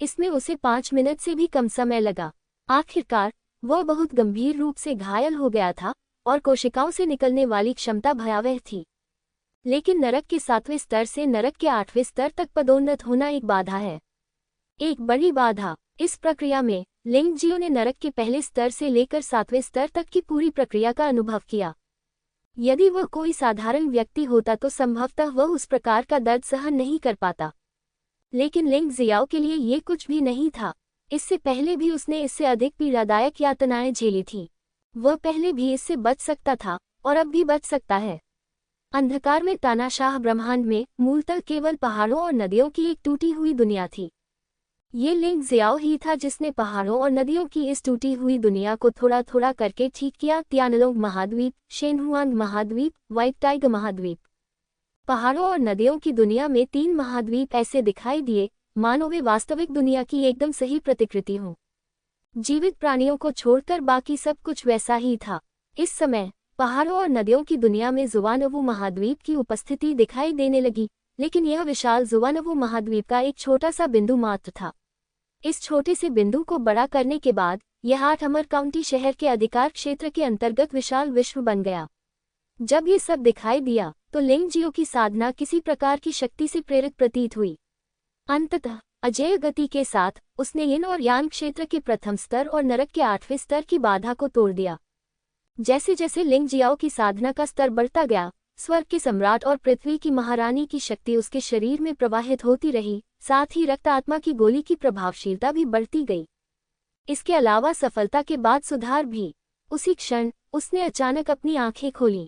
इसमें उसे 5 मिनट से भी कम समय लगा। आखिरकार वह बहुत गंभीर रूप से घायल हो गया था और कोशिकाओं से निकलने वाली क्षमता भयावह थी। लेकिन नरक के 7वें स्तर से नरक के 8वें स्तर तक पदोन्नत होना एक बाधा है, एक बड़ी बाधा। इस प्रक्रिया में लिंग जियो ने नरक के पहले स्तर से लेकर 7वें स्तर तक की पूरी प्रक्रिया का अनुभव किया। यदि वह कोई साधारण व्यक्ति होता तो संभवतः वह उस प्रकार का दर्द सहन नहीं कर पाता। लेकिन लिंग जियाओ के लिए ये कुछ भी नहीं था। इससे पहले भी उसने इससे अधिक पीड़ादायक यातनाएं झेली थीं। वह पहले भी इससे बच सकता था और अब भी बच सकता है। अंधकार में तानाशाह ब्रह्मांड में मूलतः केवल पहाड़ों और नदियों की एक टूटी हुई दुनिया थी। ये लिंग जियाओ ही था जिसने पहाड़ों और नदियों की इस टूटी हुई दुनिया को थोड़ा थोड़ा करके ठीक किया। तियानलोंग महाद्वीप, शेनहुआंग महाद्वीप, व्हाइट टाइगर महाद्वीप। पहाड़ों और नदियों की दुनिया में 3 महाद्वीप ऐसे दिखाई दिए मानो वे वास्तविक दुनिया की एकदम सही प्रतिकृति हों। जीवित प्राणियों को छोड़कर बाकी सब कुछ वैसा ही था। इस समय पहाड़ों और नदियों की दुनिया में जुवानवु महाद्वीप की उपस्थिति दिखाई देने लगी, लेकिन यह विशाल जुवानवु महाद्वीप का एक छोटा सा बिंदु मात्र था। इस छोटे से बिंदु को बड़ा करने के बाद यह 8 अमर काउंटी शहर के अधिकार क्षेत्र के अंतर्गत विशाल विश्व बन गया। जब ये सब दिखाई दिया तो लिंग जियो की साधना किसी प्रकार की शक्ति से प्रेरित प्रतीत हुई। अंततः अजेय गति के साथ उसने यिन और यांग क्षेत्र के प्रथम स्तर और नरक के 8वें स्तर की बाधा को तोड़ दिया। जैसे जैसे लिंग जियाओ की साधना का स्तर बढ़ता गया, स्वर्ग के सम्राट और पृथ्वी की महारानी की शक्ति उसके शरीर में प्रवाहित होती रही, साथ ही रक्त आत्मा की गोली की प्रभावशीलता भी बढ़ती गई। इसके अलावा सफलता के बाद सुधार भी। उसी क्षण उसने अचानक अपनी आंखें खोलीं।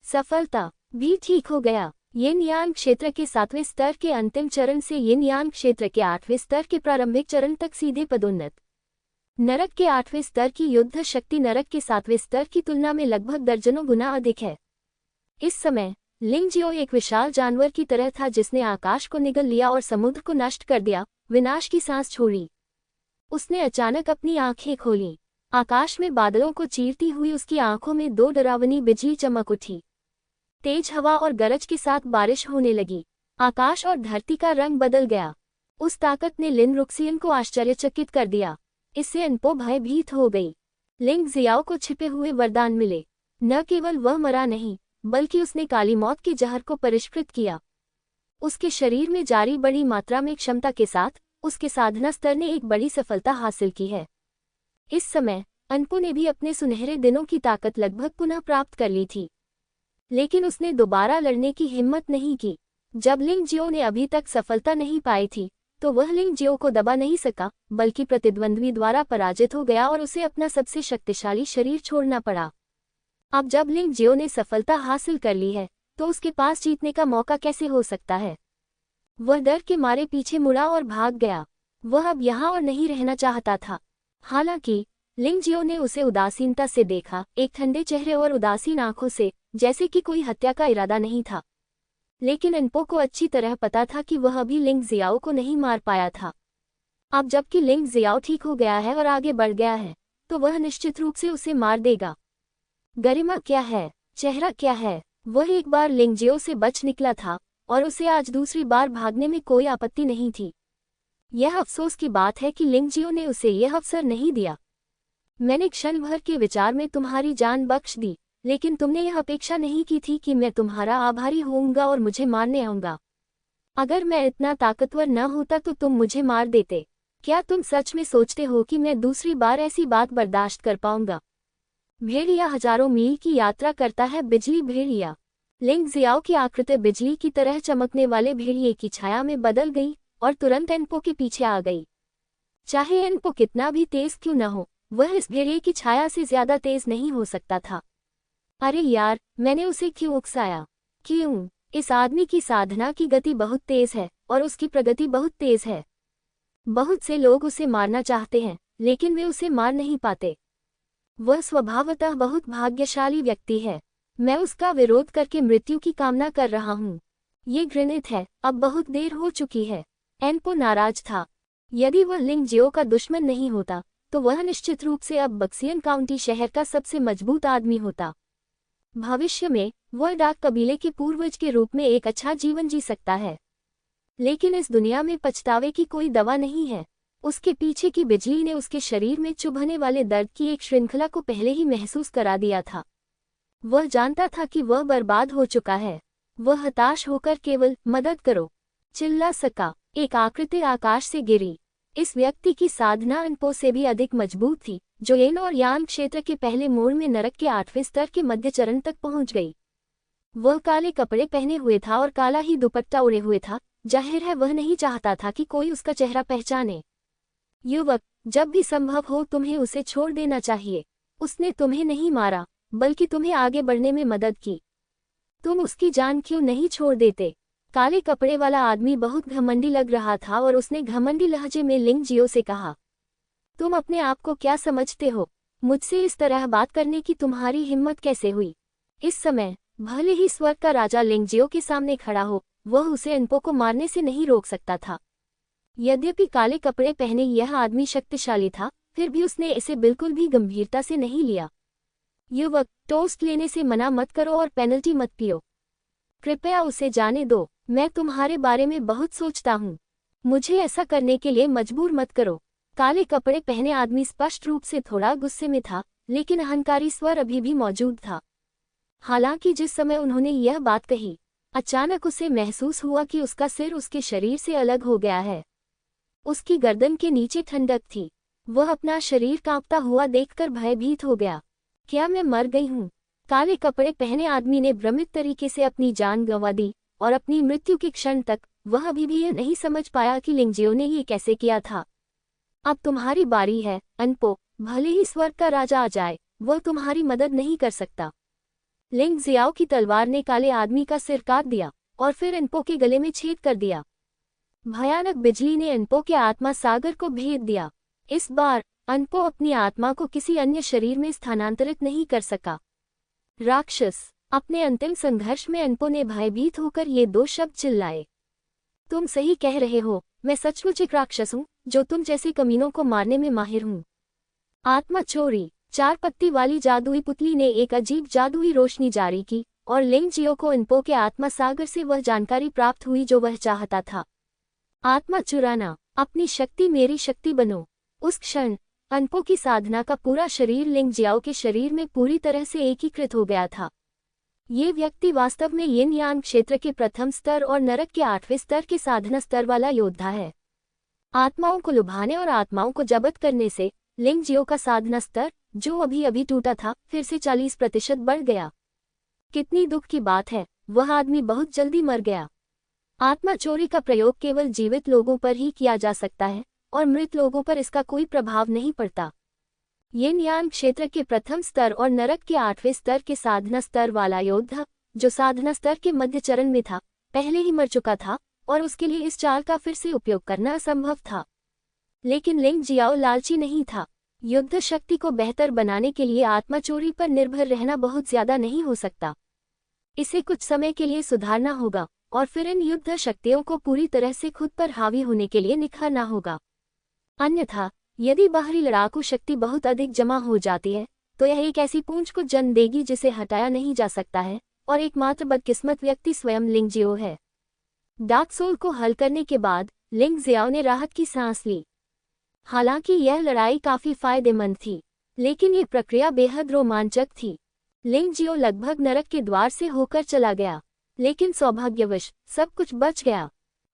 सफलता भी ठीक हो गया। यिन यांग क्षेत्र के 7वें स्तर के अंतिम चरण से यिन यांग क्षेत्र के 8वें स्तर के प्रारंभिक चरण तक सीधे पदोन्नत। नरक के 8वें स्तर की युद्ध शक्ति नरक के 7वें स्तर की तुलना में लगभग दर्जनों गुना अधिक है। इस समय लिंग जियो एक विशाल जानवर की तरह था जिसने आकाश को निगल लिया और समुद्र को नष्ट कर दिया, विनाश की सांस छोड़ी। उसने अचानक अपनी आंखें खोलीं। आकाश में बादलों को चीरती हुई उसकी आंखों में 2 डरावनी बिजली चमक उठी। तेज हवा और गरज के साथ बारिश होने लगी। आकाश और धरती का रंग बदल गया। उस ताकत ने लिन रुक्सियन को आश्चर्यचकित कर दिया। इससे अनपो भयभीत हो गई। लिंग जियाओ को छिपे हुए वरदान मिले। न केवल वह मरा नहीं, बल्कि उसने काली मौत के जहर को परिष्कृत किया। उसके शरीर में जारी बड़ी मात्रा में क्षमता के साथ उसके साधना स्तर ने एक बड़ी सफलता हासिल की है। इस समय अनपो ने भी अपने सुनहरे दिनों की ताकत लगभग पुनः प्राप्त कर ली थी, लेकिन उसने दोबारा लड़ने की हिम्मत नहीं की। जब लिंग जियो ने अभी तक सफलता नहीं पाई थी तो वह लिंग जियो को दबा नहीं सका, बल्कि प्रतिद्वंद्वी द्वारा पराजित हो गया और उसे अपना सबसे शक्तिशाली शरीर छोड़ना पड़ा। अब जब लिंग जियो ने सफलता हासिल कर ली है तो उसके पास जीतने का मौका कैसे हो सकता है। वह डर के मारे पीछे मुड़ा और भाग गया। वह अब यहाँ और नहीं रहना चाहता था। हालांकि लिंग जियो ने उसे उदासीनता से देखा, एक ठंडे चेहरे और उदासीन आंखों से, जैसे कि कोई हत्या का इरादा नहीं था। लेकिन अनपो को अच्छी तरह पता था कि वह अभी लिंग जियाओ को नहीं मार पाया था। अब जबकि लिंग जियाओ ठीक हो गया है और आगे बढ़ गया है तो वह निश्चित रूप से उसे मार देगा। गरिमा क्या है, चेहरा क्या है। वह एक बार लिंग जियो से बच निकला था और उसे आज दूसरी बार भागने में कोई आपत्ति नहीं थी। यह अफसोस की बात है कि लिंग जियो ने उसे यह अवसर नहीं दिया। मैंने क्षण भर के विचार में तुम्हारी जान बख्श दी, लेकिन तुमने यह अपेक्षा नहीं की थी कि मैं तुम्हारा आभारी होऊंगा और मुझे मारने आऊंगा। अगर मैं इतना ताकतवर न होता तो तुम मुझे मार देते। क्या तुम सच में सोचते हो कि मैं दूसरी बार ऐसी बात बर्दाश्त कर पाऊंगा। भेड़िया हजारों मील की यात्रा करता है। बिजली भेड़िया। लिंग जियाओ की आकृति बिजली की तरह चमकने वाले भेड़िए की छाया में बदल गई और तुरंत एनपो के पीछे आ गई। चाहे एनपो कितना भी तेज क्यों न हो, वह इस भेड़िए की छाया से ज्यादा तेज नहीं हो सकता था। अरे यार, मैंने उसे क्यों उकसाया। क्यों? इस आदमी की साधना की गति बहुत तेज है और उसकी प्रगति बहुत तेज है। बहुत से लोग उसे मारना चाहते हैं, लेकिन वे उसे मार नहीं पाते। वह स्वभावतः बहुत भाग्यशाली व्यक्ति है। मैं उसका विरोध करके मृत्यु की कामना कर रहा हूँ। ये घृणित है। अब बहुत देर हो चुकी है। एनपो नाराज था। यदि वह लिंग जियो का दुश्मन नहीं होता तो वह निश्चित रूप से अब बक्सियन काउंटी शहर का सबसे मजबूत आदमी होता। भविष्य में वह डाक कबीले के पूर्वज के रूप में एक अच्छा जीवन जी सकता है। लेकिन इस दुनिया में पछतावे की कोई दवा नहीं है। उसके पीछे की बिजली ने उसके शरीर में चुभने वाले दर्द की एक श्रृंखला को पहले ही महसूस करा दिया था। वह जानता था कि वह बर्बाद हो चुका है। वह हताश होकर केवल मदद करो चिल्ला सका। एक आकृति आकाश से गिरी। इस व्यक्ति की साधना अनपो से भी अधिक मजबूत थी, जो येन और यान क्षेत्र के पहले मोड़ में नरक के 8वें स्तर के मध्य चरण तक पहुंच गई। वह काले कपड़े पहने हुए था और काला ही दुपट्टा ओढ़े हुए था। जाहिर है वह नहीं चाहता था कि कोई उसका चेहरा पहचाने। युवक, जब भी संभव हो तुम्हें उसे छोड़ देना चाहिए। उसने तुम्हें नहीं मारा, बल्कि तुम्हें आगे बढ़ने में मदद की। तुम उसकी जान क्यों नहीं छोड़ देते? काले कपड़े वाला आदमी बहुत घमंडी लग रहा था और उसने घमंडी लहजे में लिंग जियो से कहा, तुम अपने आप को क्या समझते हो? मुझसे इस तरह बात करने की तुम्हारी हिम्मत कैसे हुई? इस समय भले ही स्वर्ग का राजा लिंग जियो के सामने खड़ा हो, वह उसे अनपो को मारने से नहीं रोक सकता था। यद्यपि काले कपड़े पहने यह आदमी शक्तिशाली था, फिर भी उसने इसे बिल्कुल भी गंभीरता से नहीं लिया। युवक, टोस्ट लेने से मना मत करो और पेनल्टी मत पियो। कृपया उसे जाने दो। मैं तुम्हारे बारे में बहुत सोचता हूँ। मुझे ऐसा करने के लिए मजबूर मत करो। काले कपड़े पहने आदमी स्पष्ट रूप से थोड़ा गुस्से में था, लेकिन अहंकारी स्वर अभी भी मौजूद था। हालांकि जिस समय उन्होंने यह बात कही, अचानक उसे महसूस हुआ कि उसका सिर उसके शरीर से अलग हो गया है। उसकी गर्दन के नीचे ठंडक थी। वह अपना शरीर कांपता हुआ देखकर भयभीत हो गया। क्या मैं मर गई हूँ? काले कपड़े पहने आदमी ने भ्रमित तरीके से अपनी जान गंवा दी और अपनी मृत्यु के क्षण तक वह अभी भी यह नहीं समझ पाया कि लिंग जियो ने ये कैसे किया था। अब तुम्हारी बारी है, अनपो। भले ही स्वर्ग का राजा आ जाए, वह तुम्हारी मदद नहीं कर सकता। लिंग जियाओ की तलवार ने काले आदमी का सिर काट दिया और फिर अनपो के गले में छेद कर दिया। भयानक बिजली ने अनपो के आत्मा सागर को भेद दिया। इस बार अनपो अपनी आत्मा को किसी अन्य शरीर में स्थानांतरित नहीं कर सका। राक्षस। अपने अंतिम संघर्ष में अनपो ने भयभीत होकर ये दो शब्द चिल्लाए। तुम सही कह रहे हो, मैं सचमुच एक राक्षस हूँ जो तुम जैसे कमीनों को मारने में माहिर हूँ। आत्मा चोरी। 4 पत्ती वाली जादुई पुतली ने एक अजीब जादुई रोशनी जारी की और लिंग जियो को अनपो के आत्मा सागर से वह जानकारी प्राप्त हुई जो वह चाहता था। आत्मा चुराना। अपनी शक्ति मेरी शक्ति बनो। उस क्षण अनपो की साधना का पूरा शरीर लिंग जियाओ के शरीर में पूरी तरह से एकीकृत हो गया था। ये व्यक्ति वास्तव में यिन यांग क्षेत्र के प्रथम स्तर और नरक के 8वें स्तर के साधना स्तर वाला योद्धा है। आत्माओं को लुभाने और आत्माओं को जब्त करने से लिंग जियो का साधना स्तर, जो अभी अभी टूटा था, फिर से 40% बढ़ गया। कितनी दुख की बात है, वह आदमी बहुत जल्दी मर गया। आत्मा चोरी का प्रयोग केवल जीवित लोगों पर ही किया जा सकता है और मृत लोगों पर इसका कोई प्रभाव नहीं पड़ता। यिन यांग क्षेत्र के प्रथम स्तर और नरक के 8वें स्तर के साधना स्तर वाला योद्धा, जो साधना स्तर के मध्य चरण में था, पहले ही मर चुका था और उसके लिए इस चाल का फिर से उपयोग करना असंभव था। लेकिन लिंग जियाओ लालची नहीं था। युद्ध शक्ति को बेहतर बनाने के लिए आत्मा चोरी पर निर्भर रहना बहुत ज्यादा नहीं हो सकता। इसे कुछ समय के लिए सुधारना होगा और फिर इन युद्ध शक्तियों को पूरी तरह से खुद पर हावी होने के लिए निखारना होगा। अन्यथा यदि बाहरी लड़ाकू शक्ति बहुत अधिक जमा हो जाती है, तो यह एक ऐसी पूंछ को जन्म देगी जिसे हटाया नहीं जा सकता है, और एकमात्र बदकिस्मत व्यक्ति स्वयं लिंग जियो है। डार्क सोल को हल करने के बाद लिंग जियाओ ने राहत की सांस ली। हालांकि यह लड़ाई काफी फायदेमंद थी, लेकिन ये प्रक्रिया बेहद रोमांचक थी। लिंग जियो लगभग नरक के द्वार से होकर चला गया, लेकिन सौभाग्यवश सब कुछ बच गया।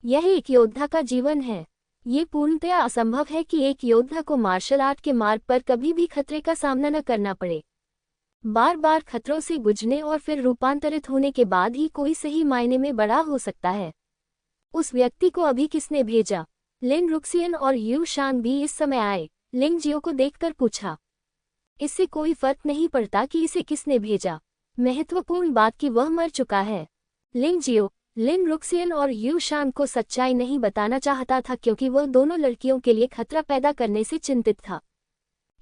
यह एक योद्धा का जीवन है। ये पूर्णतया असंभव है कि एक योद्धा को मार्शल आर्ट के मार्ग पर कभी भी खतरे का सामना न करना पड़े। बार बार खतरों से गुजरने और फिर रूपांतरित होने के बाद ही कोई सही मायने में बड़ा हो सकता है। उस व्यक्ति को अभी किसने भेजा? लिन रुक्सियन और यू शांग भी इस समय आए। लिंग जियो को देखकर पूछा, इससे कोई फर्क नहीं पड़ता कि इसे किसने भेजा, महत्वपूर्ण बात कि वह मर चुका है। लिंग जियो लिन रुक्सियन और यू शांग को सच्चाई नहीं बताना चाहता था क्योंकि वह दोनों लड़कियों के लिए खतरा पैदा करने से चिंतित था।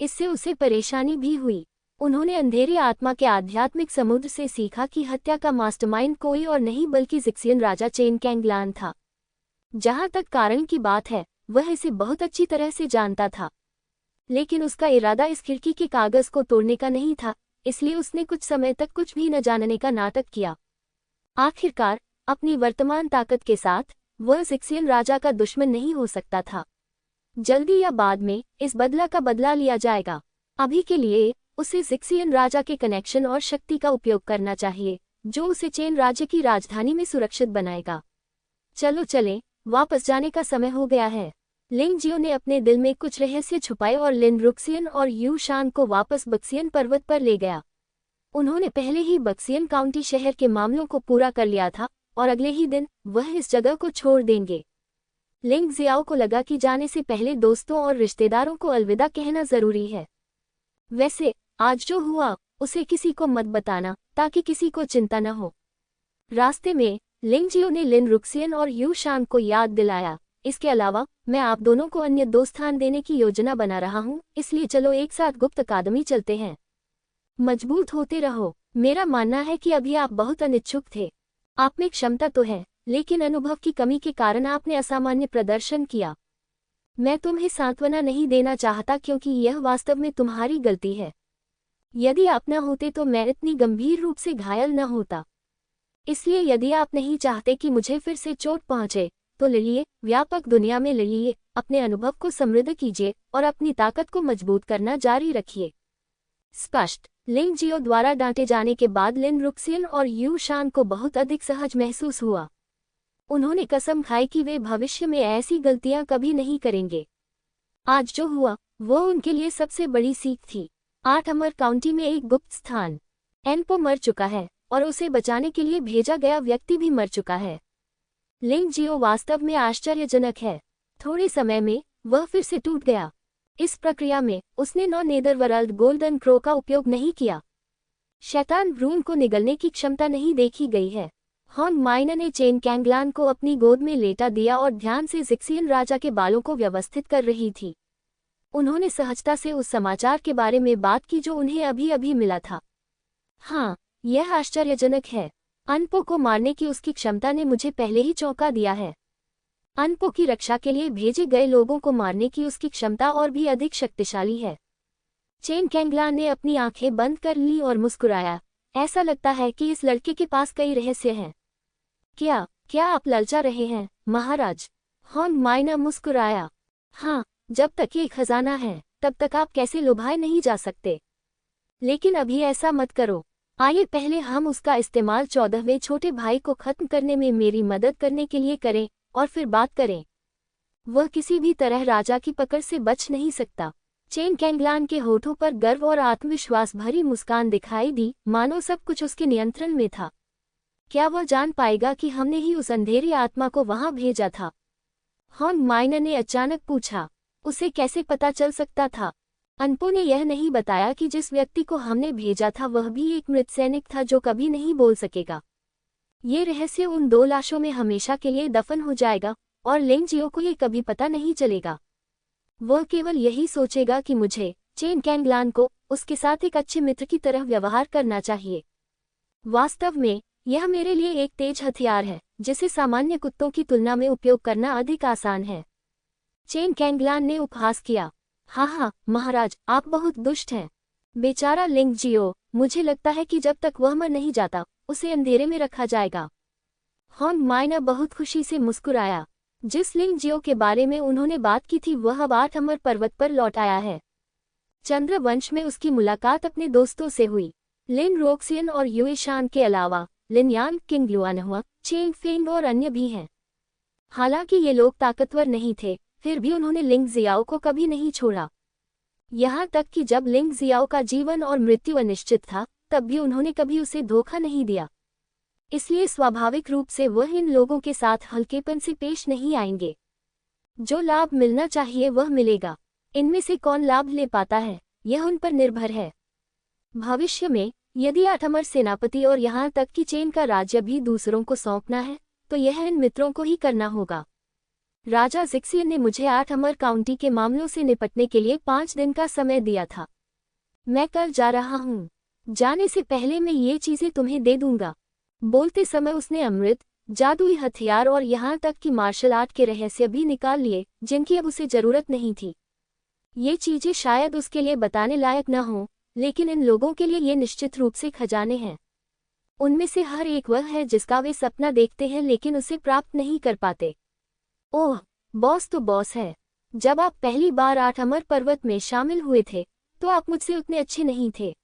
इससे उसे परेशानी भी हुई। उन्होंने अंधेरी आत्मा के आध्यात्मिक समुद्र से सीखा कि हत्या का मास्टरमाइंड कोई और नहीं बल्कि जिक्सियन राजा चेन कैंगलान था। जहां तक कारण की बात है, वह इसे बहुत अच्छी तरह से जानता था, लेकिन उसका इरादा इस खिड़की के कागज को तोड़ने का नहीं था, इसलिए उसने कुछ समय तक कुछ भी न जानने का नाटक किया। आखिरकार अपनी वर्तमान ताकत के साथ वह जिक्सियन राजा का दुश्मन नहीं हो सकता था। जल्दी या बाद में इस बदला का बदला लिया जाएगा। अभी के लिए उसे जिक्सियन राजा के कनेक्शन और शक्ति का उपयोग करना चाहिए, जो उसे चेन राज्य की राजधानी में सुरक्षित बनाएगा। चलो चलें, वापस जाने का समय हो गया है। लिंग जियो ने अपने दिल में कुछ रहस्य छुपाए और लिन रुक्सियन और यू शान को वापस बक्सियन पर्वत पर ले गया। उन्होंने पहले ही बक्सियन काउंटी शहर के मामलों को पूरा कर लिया था और अगले ही दिन वह इस जगह को छोड़ देंगे। लिंग जियाओ को लगा कि जाने से पहले दोस्तों और रिश्तेदारों को अलविदा कहना जरूरी है। वैसे आज जो हुआ उसे किसी को मत बताना ताकि किसी को चिंता न हो। रास्ते में लिंग जियो ने लिन रुक्सियन और यू शांग को याद दिलाया, इसके अलावा मैं आप दोनों को अन्य 2 स्थान देने की योजना बना रहा हूँ, इसलिए चलो एक साथ गुप्त अकादमी चलते हैं। मजबूत होते रहो। मेरा मानना है कि अभी आप बहुत अनिच्छुक थे। आप में क्षमता तो है, लेकिन अनुभव की कमी के कारण आपने असामान्य प्रदर्शन किया। मैं तुम्हें सांत्वना नहीं देना चाहता क्योंकि यह वास्तव में तुम्हारी गलती है। यदि आप न होते तो मैं इतनी गंभीर रूप से घायल न होता। इसलिए यदि आप नहीं चाहते कि मुझे फिर से चोट पहुंचे तो लड़िए, व्यापक दुनिया में लड़िए, अपने अनुभव को समृद्ध कीजिए और अपनी ताकत को मजबूत करना जारी रखिए। स्पष्ट। लिंग जियो द्वारा डांटे जाने के बाद लिन रुक्सियन और यू शान को बहुत अधिक सहज महसूस हुआ। उन्होंने कसम खाई कि वे भविष्य में ऐसी गलतियां कभी नहीं करेंगे। आज जो हुआ वो उनके लिए सबसे बड़ी सीख थी। 8 अमर काउंटी में एक गुप्त स्थान। एनपो मर चुका है और उसे बचाने के लिए भेजा गया व्यक्ति भी मर चुका है। लिंग जियो वास्तव में आश्चर्यजनक है। थोड़े समय में वह फिर से टूट गया। इस प्रक्रिया में उसने नौ नेदरवर्ल्ड गोल्डन क्रो का उपयोग नहीं किया। शैतान भ्रूण को निगलने की क्षमता नहीं देखी गई है। हॉन्ग माइना ने चेन कैंगलान को अपनी गोद में लेटा दिया और ध्यान से जिक्सियन राजा के बालों को व्यवस्थित कर रही थी। उन्होंने सहजता से उस समाचार के बारे में बात की जो उन्हें अभी अभी मिला था। हाँ, यह आश्चर्यजनक है। अनपो को मारने की उसकी क्षमता ने मुझे पहले ही चौंका दिया है। अनपो की रक्षा के लिए भेजे गए लोगों को मारने की उसकी क्षमता और भी अधिक शक्तिशाली है। चेन कैंगलान ने अपनी आंखें बंद कर ली और मुस्कुराया। ऐसा लगता है कि इस लड़के के पास कई रहस्य हैं। क्या आप ललचा रहे हैं, महाराज? हॉन्ग माइना मुस्कुराया। हाँ, जब तक ये खजाना है तब तक आप कैसे लुभाए नहीं जा सकते। लेकिन अभी ऐसा मत करो। आइए पहले हम उसका इस्तेमाल 14वें छोटे भाई को खत्म करने में मेरी मदद करने के लिए करें और फिर बात करें। वह किसी भी तरह राजा की पकड़ से बच नहीं सकता। चेन कैंगलान के होठों पर गर्व और आत्मविश्वास भरी मुस्कान दिखाई दी, मानो सब कुछ उसके नियंत्रण में था। क्या वह जान पाएगा कि हमने ही उस अंधेरी आत्मा को वहां भेजा था? हॉन्ग माइना ने अचानक पूछा। उसे कैसे पता चल सकता था? अनपो ने यह नहीं बताया कि जिस व्यक्ति को हमने भेजा था वह भी एक मृत सैनिक था जो कभी नहीं बोल सकेगा। ये रहस्य उन 2 लाशों में हमेशा के लिए दफन हो जाएगा और लिंग जियो को ये कभी पता नहीं चलेगा। वह केवल यही सोचेगा कि मुझे, चेन कैंगलान को, उसके साथ एक अच्छे मित्र की तरह व्यवहार करना चाहिए। वास्तव में यह मेरे लिए एक तेज हथियार है जिसे सामान्य कुत्तों की तुलना में उपयोग करना अधिक आसान है। चेन कैंगलान ने उपहास किया। हाँ, महाराज, आप बहुत दुष्ट हैं। बेचारा लिंग जियो, मुझे लगता है कि जब तक वह मर नहीं जाता उसे अंधेरे में रखा जाएगा। हॉन्ग माइना बहुत खुशी से मुस्कुराया। जिस लिंग जियो के बारे में उन्होंने बात की थी वह अब 8 अमर पर्वत पर लौट आया है। चंद्रवंश में उसकी मुलाकात अपने दोस्तों से हुई। लिन रोक्सियन और युएशान के अलावा लिन यान, किंग लुआनहुआ, चेंग फेंग और अन्य भी हैं। हालांकि ये लोग ताकतवर नहीं थे, फिर भी उन्होंने लिंग जियाओ को कभी नहीं छोड़ा। यहाँ तक कि जब लिंग जियाओ का जीवन और मृत्यु अनिश्चित था तब भी उन्होंने कभी उसे धोखा नहीं दिया। इसलिए स्वाभाविक रूप से वह इन लोगों के साथ हल्केपन से पेश नहीं आएंगे। जो लाभ मिलना चाहिए वह मिलेगा। इनमें से कौन लाभ ले पाता है यह उन पर निर्भर है। भविष्य में यदि 8 अमर सेनापति और यहाँ तक कि चेन का राज्य भी दूसरों को सौंपना है तो यह इन मित्रों को ही करना होगा। राजा जिक्सियन ने मुझे 8 अमर काउंटी के मामलों से निपटने के लिए 5 दिन का समय दिया था। मैं कल जा रहा हूँ। जाने से पहले मैं ये चीजें तुम्हें दे दूंगा। बोलते समय उसने अमृत, जादुई हथियार और यहाँ तक कि मार्शल आर्ट के रहस्य भी निकाल लिए जिनकी अब उसे जरूरत नहीं थी। ये चीजें शायद उसके लिए बताने लायक न हों, लेकिन इन लोगों के लिए ये निश्चित रूप से खजाने हैं। उनमें से हर एक वह है जिसका वे सपना देखते हैं लेकिन उसे प्राप्त नहीं कर पाते। ओह, बॉस तो बॉस है। जब आप पहली बार 8 अमर पर्वत में शामिल हुए थे तो आप मुझसे उतने अच्छे नहीं थे,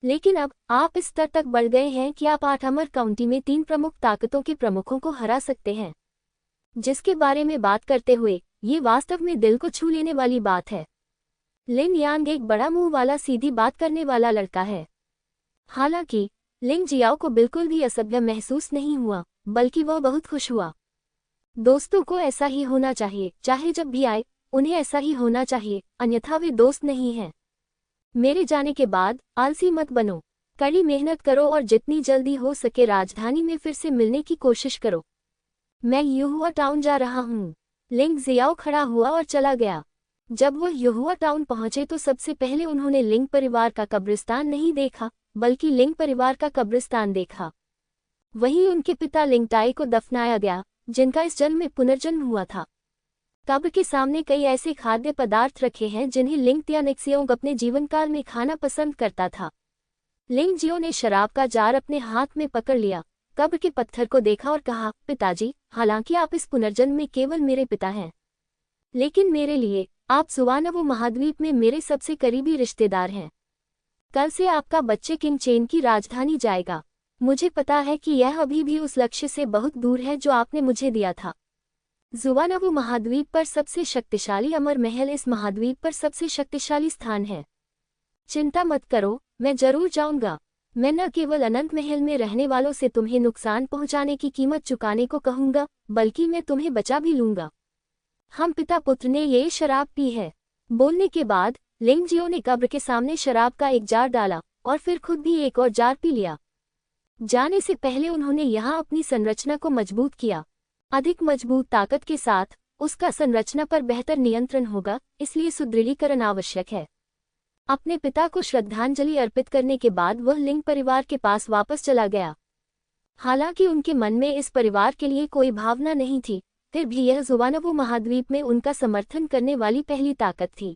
लेकिन अब आप इस स्तर तक बढ़ गए हैं कि आप 8 अमर काउंटी में 3 प्रमुख ताकतों के प्रमुखों को हरा सकते हैं। जिसके बारे में बात करते हुए ये वास्तव में दिल को छू लेने वाली बात है। लिन यांग एक बड़ा मुंह वाला सीधी बात करने वाला लड़का है। हालांकि लिंग जियाओ को बिल्कुल भी असभ्य महसूस नहीं हुआ, बल्कि वह बहुत खुश हुआ। दोस्तों को ऐसा ही होना चाहिए, चाहे जब भी आए उन्हें ऐसा ही होना चाहिए, अन्यथा वे दोस्त नहीं हैं। मेरे जाने के बाद आलसी मत बनो, कड़ी मेहनत करो और जितनी जल्दी हो सके राजधानी में फिर से मिलने की कोशिश करो। मैं युहुआ टाउन जा रहा हूँ। लिंग जियाओ खड़ा हुआ और चला गया। जब वह युहुआ टाउन पहुंचे तो सबसे पहले उन्होंने लिंग परिवार का कब्रिस्तान नहीं देखा, बल्कि लिंग परिवार का कब्रिस्तान देखा। वहीं उनके पिता लिंगटाई को दफनाया गया, जिनका इस जन्म में पुनर्जन्म हुआ था। कब्र के सामने कई ऐसे खाद्य पदार्थ रखे हैं जिन्हें लिंग त्यानेक्सियोंग अपने जीवनकाल में खाना पसंद करता था। लिंग जियो ने शराब का जार अपने हाथ में पकड़ लिया, कब्र के पत्थर को देखा और कहा, पिताजी, हालांकि आप इस पुनर्जन्म में केवल मेरे पिता हैं, लेकिन मेरे लिए आप सुवानवो महाद्वीप में मेरे सबसे करीबी रिश्तेदार हैं। कल से आपका बच्चे किंग चेन की राजधानी जाएगा। मुझे पता है कि यह अभी भी उस लक्ष्य से बहुत दूर है जो आपने मुझे दिया था। सुवानवो महाद्वीप पर सबसे शक्तिशाली अमर महल इस महाद्वीप पर सबसे शक्तिशाली स्थान है। चिंता मत करो, मैं जरूर जाऊंगा। मैं न केवल अनंत महल में रहने वालों से तुम्हें नुकसान पहुंचाने की कीमत चुकाने को कहूंगा, बल्कि मैं तुम्हें बचा भी लूंगा। हम पिता पुत्र ने ये शराब पी है। बोलने के बाद लिंग जियो ने कब्र के सामने शराब का एक जार डाला और फिर खुद भी एक और जार पी लिया। जाने से पहले उन्होंने यहाँ अपनी संरचना को मजबूत किया। अधिक मजबूत ताकत के साथ उसका संरचना पर बेहतर नियंत्रण होगा, इसलिए सुदृढ़ीकरण आवश्यक है। अपने पिता को श्रद्धांजलि अर्पित करने के बाद वह लिंग परिवार के पास वापस चला गया। हालांकि उनके मन में इस परिवार के लिए कोई भावना नहीं थी, फिर भी यह सुवानवो महाद्वीप में उनका समर्थन करने वाली पहली ताकत थी।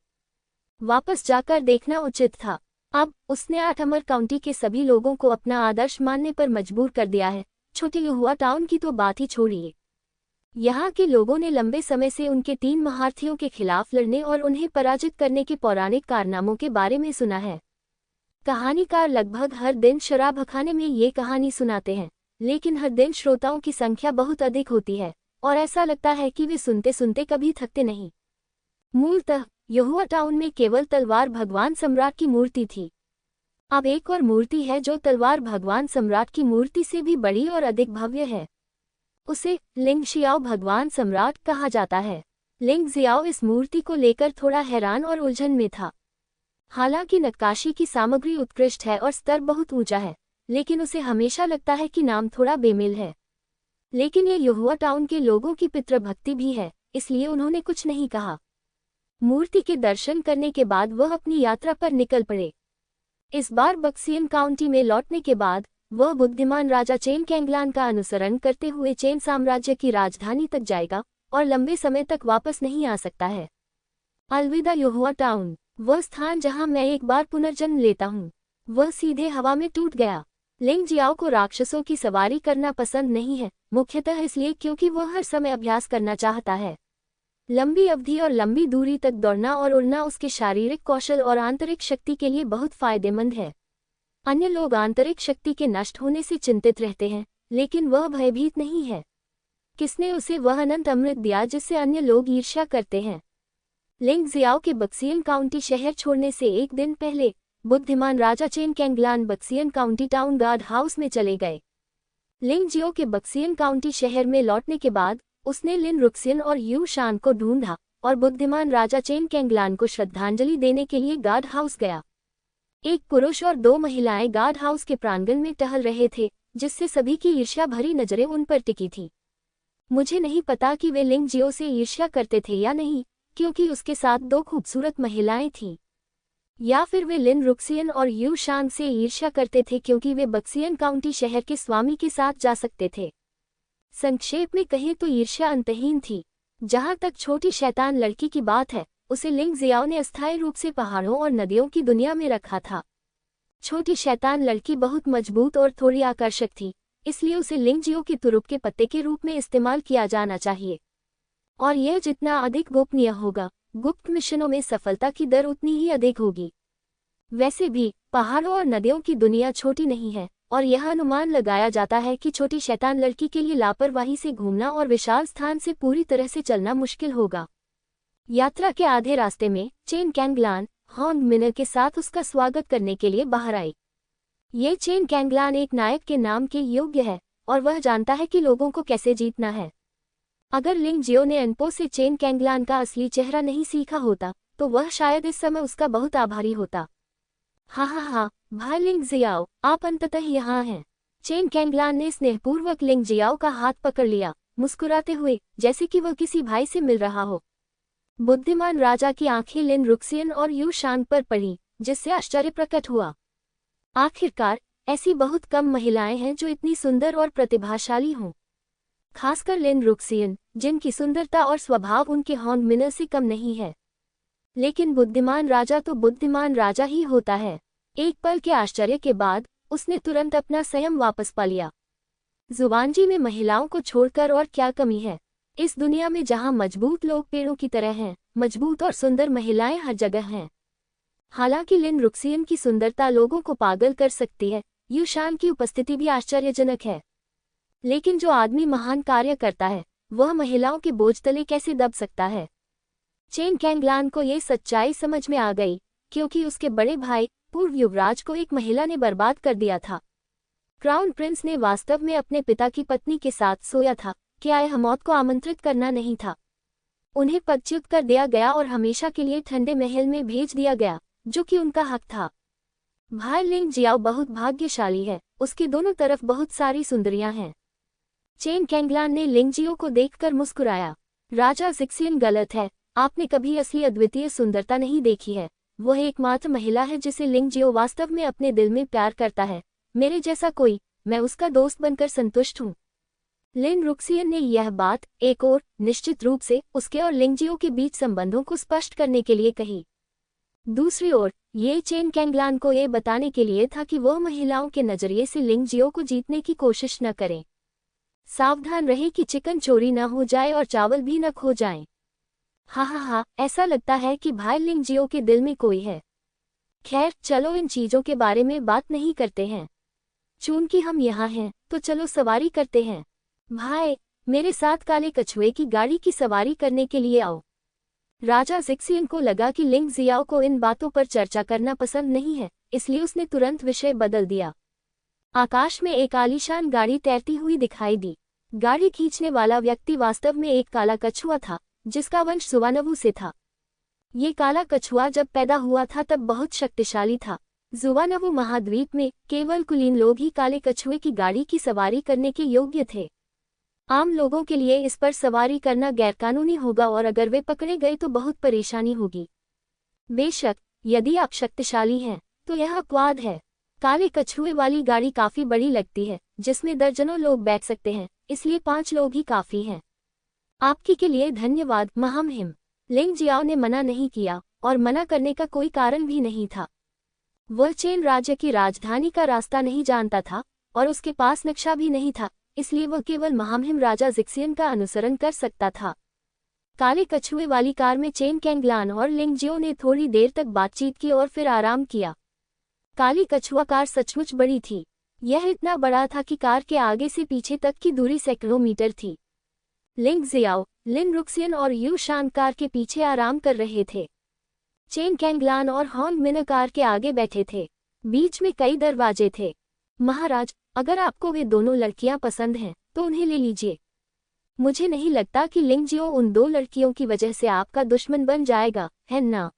वापस जाकर देखना उचित था। अब उसने 8 अमर काउंटी के सभी लोगों को अपना आदर्श मानने पर मजबूर कर दिया है। छोटे युहुआ टाउन की तो बात ही छोड़िए। यहाँ के लोगों ने लंबे समय से उनके 3 महारथियों के खिलाफ लड़ने और उन्हें पराजित करने के पौराणिक कारनामों के बारे में सुना है। कहानीकार लगभग हर दिन शराबखाने में ये कहानी सुनाते हैं, लेकिन हर दिन श्रोताओं की संख्या बहुत अधिक होती है और ऐसा लगता है कि वे सुनते सुनते कभी थकते नहीं। मूलतः युहुआ टाउन में केवल तलवार भगवान सम्राट की मूर्ति थी। अब एक और मूर्ति है जो तलवार भगवान सम्राट की मूर्ति से भी बड़ी और अधिक भव्य है। उसे लिंग शियाओ भगवान सम्राट कहा जाता है। लिंग जियाओ इस मूर्ति को लेकर थोड़ा हैरान और उलझन में था। हालांकि नक्काशी की सामग्री उत्कृष्ट है और स्तर बहुत ऊंचा है, लेकिन उसे हमेशा लगता है कि नाम थोड़ा बेमेल है। लेकिन ये युहुआ टाउन के लोगों की पितृभक्ति भी है, इसलिए उन्होंने कुछ नहीं कहा। मूर्ति के दर्शन करने के बाद वह अपनी यात्रा पर निकल पड़े। इस बार बक्सियन काउंटी में लौटने के बाद वह बुद्धिमान राजा चेन कैंगलान का अनुसरण करते हुए चेन साम्राज्य की राजधानी तक जाएगा और लंबे समय तक वापस नहीं आ सकता है। अलविदा युहुआ टाउन, वह स्थान जहां मैं एक बार पुनर्जन्म लेता हूँ। वह सीधे हवा में टूट गया। लिंग जियाओ को राक्षसों की सवारी करना पसंद नहीं है, मुख्यतः इसलिए क्योंकि वह हर समय अभ्यास करना चाहता है। लंबी अवधि और लंबी दूरी तक दौड़ना और उड़ना उसके शारीरिक कौशल और आंतरिक शक्ति के लिए बहुत फायदेमंद है। अन्य लोग आंतरिक शक्ति के नष्ट होने से चिंतित रहते हैं, लेकिन वह भयभीत नहीं है। किसने उसे वह अनंत अमृत दिया जिससे अन्य लोग ईर्ष्या करते हैं? लिंग जियाओ के बक्सियन काउंटी शहर छोड़ने से एक दिन पहले बुद्धिमान राजा चेन कैंगलान बक्सियन काउंटी टाउन गार्ड हाउस में चले गए। लिंग जियो के बक्सियन काउंटी शहर में लौटने के बाद उसने लिन रुक्सियन और यू शान को ढूंढा और बुद्धिमान राजा चेन कैंगलान को श्रद्धांजलि देने के लिए गार्ड हाउस गया। एक पुरुष और 2 महिलाएं गार्ड हाउस के प्रांगण में टहल रहे थे, जिससे सभी की ईर्ष्या भरी नजरें उन पर टिकी थी। मुझे नहीं पता कि वे लिंग जियो से ईर्ष्या करते थे या नहीं, क्योंकि उसके साथ 2 खूबसूरत महिलाएं थीं। या फिर वे लिन रुक्सियन और यू शान से ईर्ष्या करते थे क्योंकि वे बक्सियन काउंटी शहर के स्वामी के साथ जा सकते थे। संक्षेप में कहें तो ईर्ष्या अंतहीन थी। जहां तक छोटी शैतान लड़की की बात है, उसे लिंग जियाओ ने अस्थायी रूप से पहाड़ों और नदियों की दुनिया में रखा था। छोटी शैतान लड़की बहुत मजबूत और थोड़ी आकर्षक थी, इसलिए उसे लिंग जियो की तुरुप के पत्ते के रूप में इस्तेमाल किया जाना चाहिए। और यह जितना अधिक गोपनीय होगा, गुप्त मिशनों में सफलता की दर उतनी ही अधिक होगी। वैसे भी पहाड़ों और नदियों की दुनिया छोटी नहीं है, और यह अनुमान लगाया जाता है कि छोटी शैतान लड़की के लिए लापरवाही से घूमना और विशाल स्थान से पूरी तरह से चलना मुश्किल होगा। यात्रा के आधे रास्ते में चेन कैंगलान होंग मिनर के साथ उसका स्वागत करने के लिए बाहर आई। ये चेन कैंगलान एक नायक के नाम के योग्य है और वह जानता है कि लोगों को कैसे जीतना है। अगर लिंग जियो ने अनपो से चेन कैंगलान का असली चेहरा नहीं सीखा होता तो वह शायद इस समय उसका बहुत आभारी होता। हाँ, भाई लिंग जियाओ, आप अंततः यहाँ हैं। चेन कैंगलान ने स्नेहपूर्वक लिंग जियाओ का हाथ पकड़ लिया, मुस्कुराते हुए, जैसे कि वह किसी भाई से मिल रहा हो। बुद्धिमान राजा की आंखें लिन रुक्सियन और यू शांग पर पड़ी, जिससे आश्चर्य प्रकट हुआ। आखिरकार, ऐसी बहुत कम महिलाएं हैं जो इतनी सुंदर और प्रतिभाशाली हों। खासकर लिन रुक्सियन, जिनकी सुंदरता और स्वभाव उनके हॉन्ग मिनर से कम नहीं है। लेकिन बुद्धिमान राजा तो बुद्धिमान राजा ही होता है। एक पल के आश्चर्य के बाद उसने तुरंत अपना संयम वापस पा लिया। जुबानजी में महिलाओं को छोड़कर और क्या कमी है? इस दुनिया में जहां मजबूत लोग पेड़ों की तरह हैं, मजबूत और सुंदर महिलाएं हर जगह हैं। हालांकि लिन रुक्सियन की सुंदरता लोगों को पागल कर सकती है, यूशान की उपस्थिति भी आश्चर्यजनक है। लेकिन जो आदमी महान कार्य करता है, वह महिलाओं के बोझ तले कैसे दब सकता है? चेन कैंगलान को ये सच्चाई समझ में आ गई, क्योंकि उसके बड़े भाई पूर्व युवराज को एक महिला ने बर्बाद कर दिया था। क्राउन प्रिंस ने वास्तव में अपने पिता की पत्नी के साथ सोया था, क्या यह मौत को आमंत्रित करना नहीं था? उन्हें पदच्युत कर दिया गया और हमेशा के लिए ठंडे महल में भेज दिया गया, जो कि उनका हक था। भाई लिंग जियाओ बहुत भाग्यशाली है, उसके दोनों तरफ बहुत सारी सुंदरियां हैं। चेन कैंगलान ने लिंग जियो को देखकर मुस्कुराया। राजा जिक्सियन गलत है, आपने कभी असली अद्वितीय सुंदरता नहीं देखी है। वह एकमात्र महिला है जिसे लिंग जियो वास्तव में अपने दिल में प्यार करता है, मेरे जैसा कोई। मैं उसका दोस्त बनकर संतुष्ट हूँ। लिन रुक्सियन ने यह बात एक और निश्चित रूप से उसके और लिंग जियो के बीच संबंधों को स्पष्ट करने के लिए कही। दूसरी ओर ये चेन कैंगलान को ये बताने के लिए था कि वह महिलाओं के नजरिए से लिंग जियो को जीतने की कोशिश न करें। सावधान रहे कि चिकन चोरी न हो जाए और चावल भी न खो जाएं। हाँ, ऐसा लगता है कि भाई लिंग जियो के दिल में कोई है। खैर, चलो इन चीजों के बारे में बात नहीं करते हैं। चूंकि हम यहाँ हैं, तो चलो सवारी करते हैं। भाई, मेरे साथ काले कछुए की गाड़ी की सवारी करने के लिए आओ। राजा जिक्सियन को लगा कि लिंग जियाओ को इन बातों पर चर्चा करना पसंद नहीं है, इसलिए उसने तुरंत विषय बदल दिया। आकाश में एक आलीशान गाड़ी तैरती हुई दिखाई दी। गाड़ी खींचने वाला व्यक्ति वास्तव में एक काला कछुआ था, जिसका वंश जुवानवु से था। ये काला कछुआ जब पैदा हुआ था तब बहुत शक्तिशाली था। जुवानवु महाद्वीप में केवल कुलीन लोग ही काले कछुए की गाड़ी की सवारी करने के योग्य थे। आम लोगों के लिए इस पर सवारी करना गैरकानूनी होगा और अगर वे पकड़े गए तो बहुत परेशानी होगी। बेशक, यदि आप शक्तिशाली हैं, तो यह अपवाद है। काले कछुए वाली गाड़ी काफी बड़ी लगती है, जिसमें दर्जनों लोग बैठ सकते हैं, इसलिए 5 लोग ही काफी हैं। आपके के लिए धन्यवाद महामहिम। लिंग जियाओ ने मना नहीं किया, और मना करने का कोई कारण भी नहीं था। वह चेन राज्य की राजधानी का रास्ता नहीं जानता था, और उसके पास नक्शा भी नहीं था, इसलिए वह केवल महामहिम राजा जिक्सियन का अनुसरण कर सकता था। काले कछुए वाली कार में चेन कैंगलान और लिंग जियो ने थोड़ी देर तक बातचीत की और फिर आराम किया। काली कछुआ कार सचमुच बड़ी थी। यह इतना बड़ा था कि कार के आगे से पीछे तक की दूरी सैकड़ों मीटर थी। लिंग जियाओ, लिन रुक्सियन और यू शान कार के पीछे आराम कर रहे थे। चेन कैंगलान और हॉन्ग मिन कार के आगे बैठे थे। बीच में कई दरवाजे थे। महाराज, अगर आपको वे दोनों लड़कियां पसंद हैं, तो उन्हें ले लीजिए। मुझे नहीं लगता कि लिंग जियो उन 2 लड़कियों की वजह से आपका दुश्मन बन जाएगा, है ना?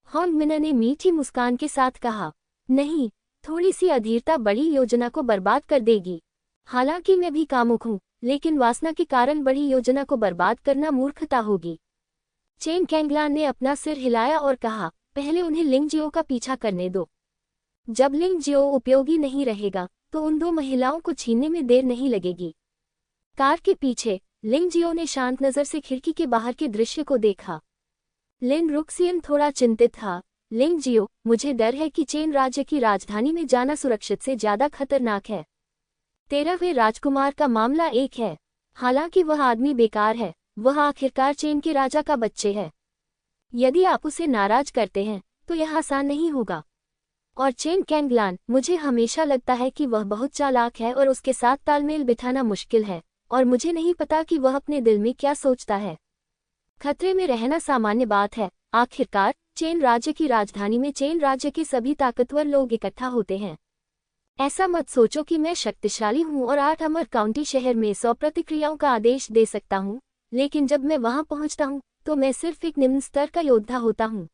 हॉन्ग मिन ने मीठी मुस्कान के साथ कहा। नहीं, थोड़ी सी अधीरता बड़ी योजना को बर्बाद कर देगी। हालांकि मैं भी कामुक हूँ, लेकिन वासना के कारण बड़ी योजना को बर्बाद करना मूर्खता होगी। चेन कैंगलान ने अपना सिर हिलाया और कहा, पहले उन्हें लिंग जियो का पीछा करने दो। जब लिंग जियो उपयोगी नहीं रहेगा, तो उन 2 महिलाओं को छीनने में देर नहीं लगेगी। कार के पीछे लिंग जियो ने शांत नजर से खिड़की के बाहर के दृश्य को देखा। लिन रुक्सियन थोड़ा चिंतित था। लिंग जियो, मुझे डर है कि चेन राज्य की राजधानी में जाना सुरक्षित से ज्यादा खतरनाक है। 13वें राजकुमार का मामला एक है। हालांकि वह आदमी बेकार है, वह आखिरकार चेन के राजा का बच्चे है। यदि आप उसे नाराज करते हैं, तो यह आसान नहीं होगा। और चेन कैंगलान, मुझे हमेशा लगता है कि वह बहुत चालाक है और उसके साथ तालमेल बिठाना मुश्किल है, और मुझे नहीं पता कि वह अपने दिल में क्या सोचता है। खतरे में रहना सामान्य बात है। आखिरकार चेन राज्य की राजधानी में चेन राज्य के सभी ताकतवर लोग इकट्ठा होते हैं। ऐसा मत सोचो कि मैं शक्तिशाली हूँ और 8 अमर काउंटी शहर में 100 प्रतिक्रियाओं का आदेश दे सकता हूँ, लेकिन जब मैं वहां पहुंचता हूँ तो मैं सिर्फ एक निम्न स्तर का योद्धा होता हूँ।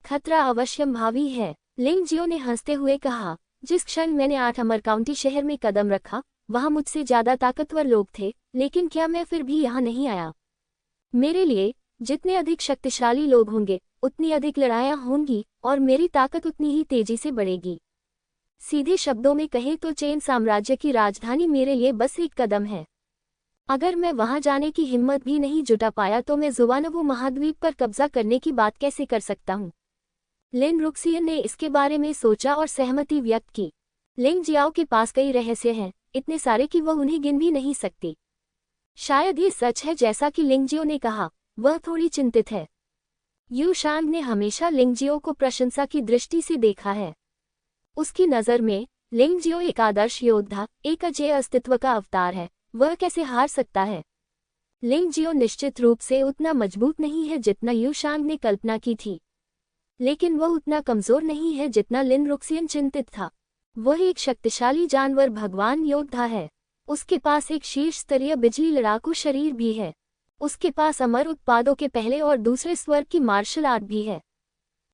खतरा अवश्यंभावी है, लिंग जियो ने हंसते हुए कहा। जिस क्षण मैंने 8 अमर काउंटी शहर में कदम रखा, वहां मुझसे ज्यादा ताकतवर लोग थे, लेकिन क्या मैं फिर भी यहाँ नहीं आया? मेरे लिए जितने अधिक शक्तिशाली लोग होंगे, उतनी अधिक लड़ाइयाँ होंगी और मेरी ताकत उतनी ही तेजी से बढ़ेगी। सीधे शब्दों में कहें तो चेन साम्राज्य की राजधानी मेरे लिए बस एक कदम है। अगर मैं वहां जाने की हिम्मत भी नहीं जुटा पाया तो मैं जुवानवो महाद्वीप पर कब्जा करने की बात कैसे कर सकता हूँ? लिन रुक्सियन ने इसके बारे में सोचा और सहमति व्यक्त की। लिंग जियाओ के पास कई रहस्य हैं, इतने सारे कि वह उन्हें गिन भी नहीं सकती। शायद ये सच है जैसा कि लिंग जियो ने कहा, वह थोड़ी चिंतित है। यू शांग ने हमेशा लिंग जियो को प्रशंसा की दृष्टि से देखा है। उसकी नज़र में लिंग जियो एक आदर्श योद्धा, एक अजेय अस्तित्व का अवतार है। वह कैसे हार सकता है? लिंग जियो निश्चित रूप से उतना मजबूत नहीं है जितना यू शांग ने कल्पना की थी, लेकिन वह उतना कमजोर नहीं है जितना लिन रुक्सियन चिंतित था। वह एक शक्तिशाली जानवर भगवान योद्धा है। उसके पास एक शीर्ष स्तरीय बिजली लड़ाकू शरीर भी है। उसके पास अमर उत्पादों के पहले और दूसरे स्वर्ग की मार्शल आर्ट भी है।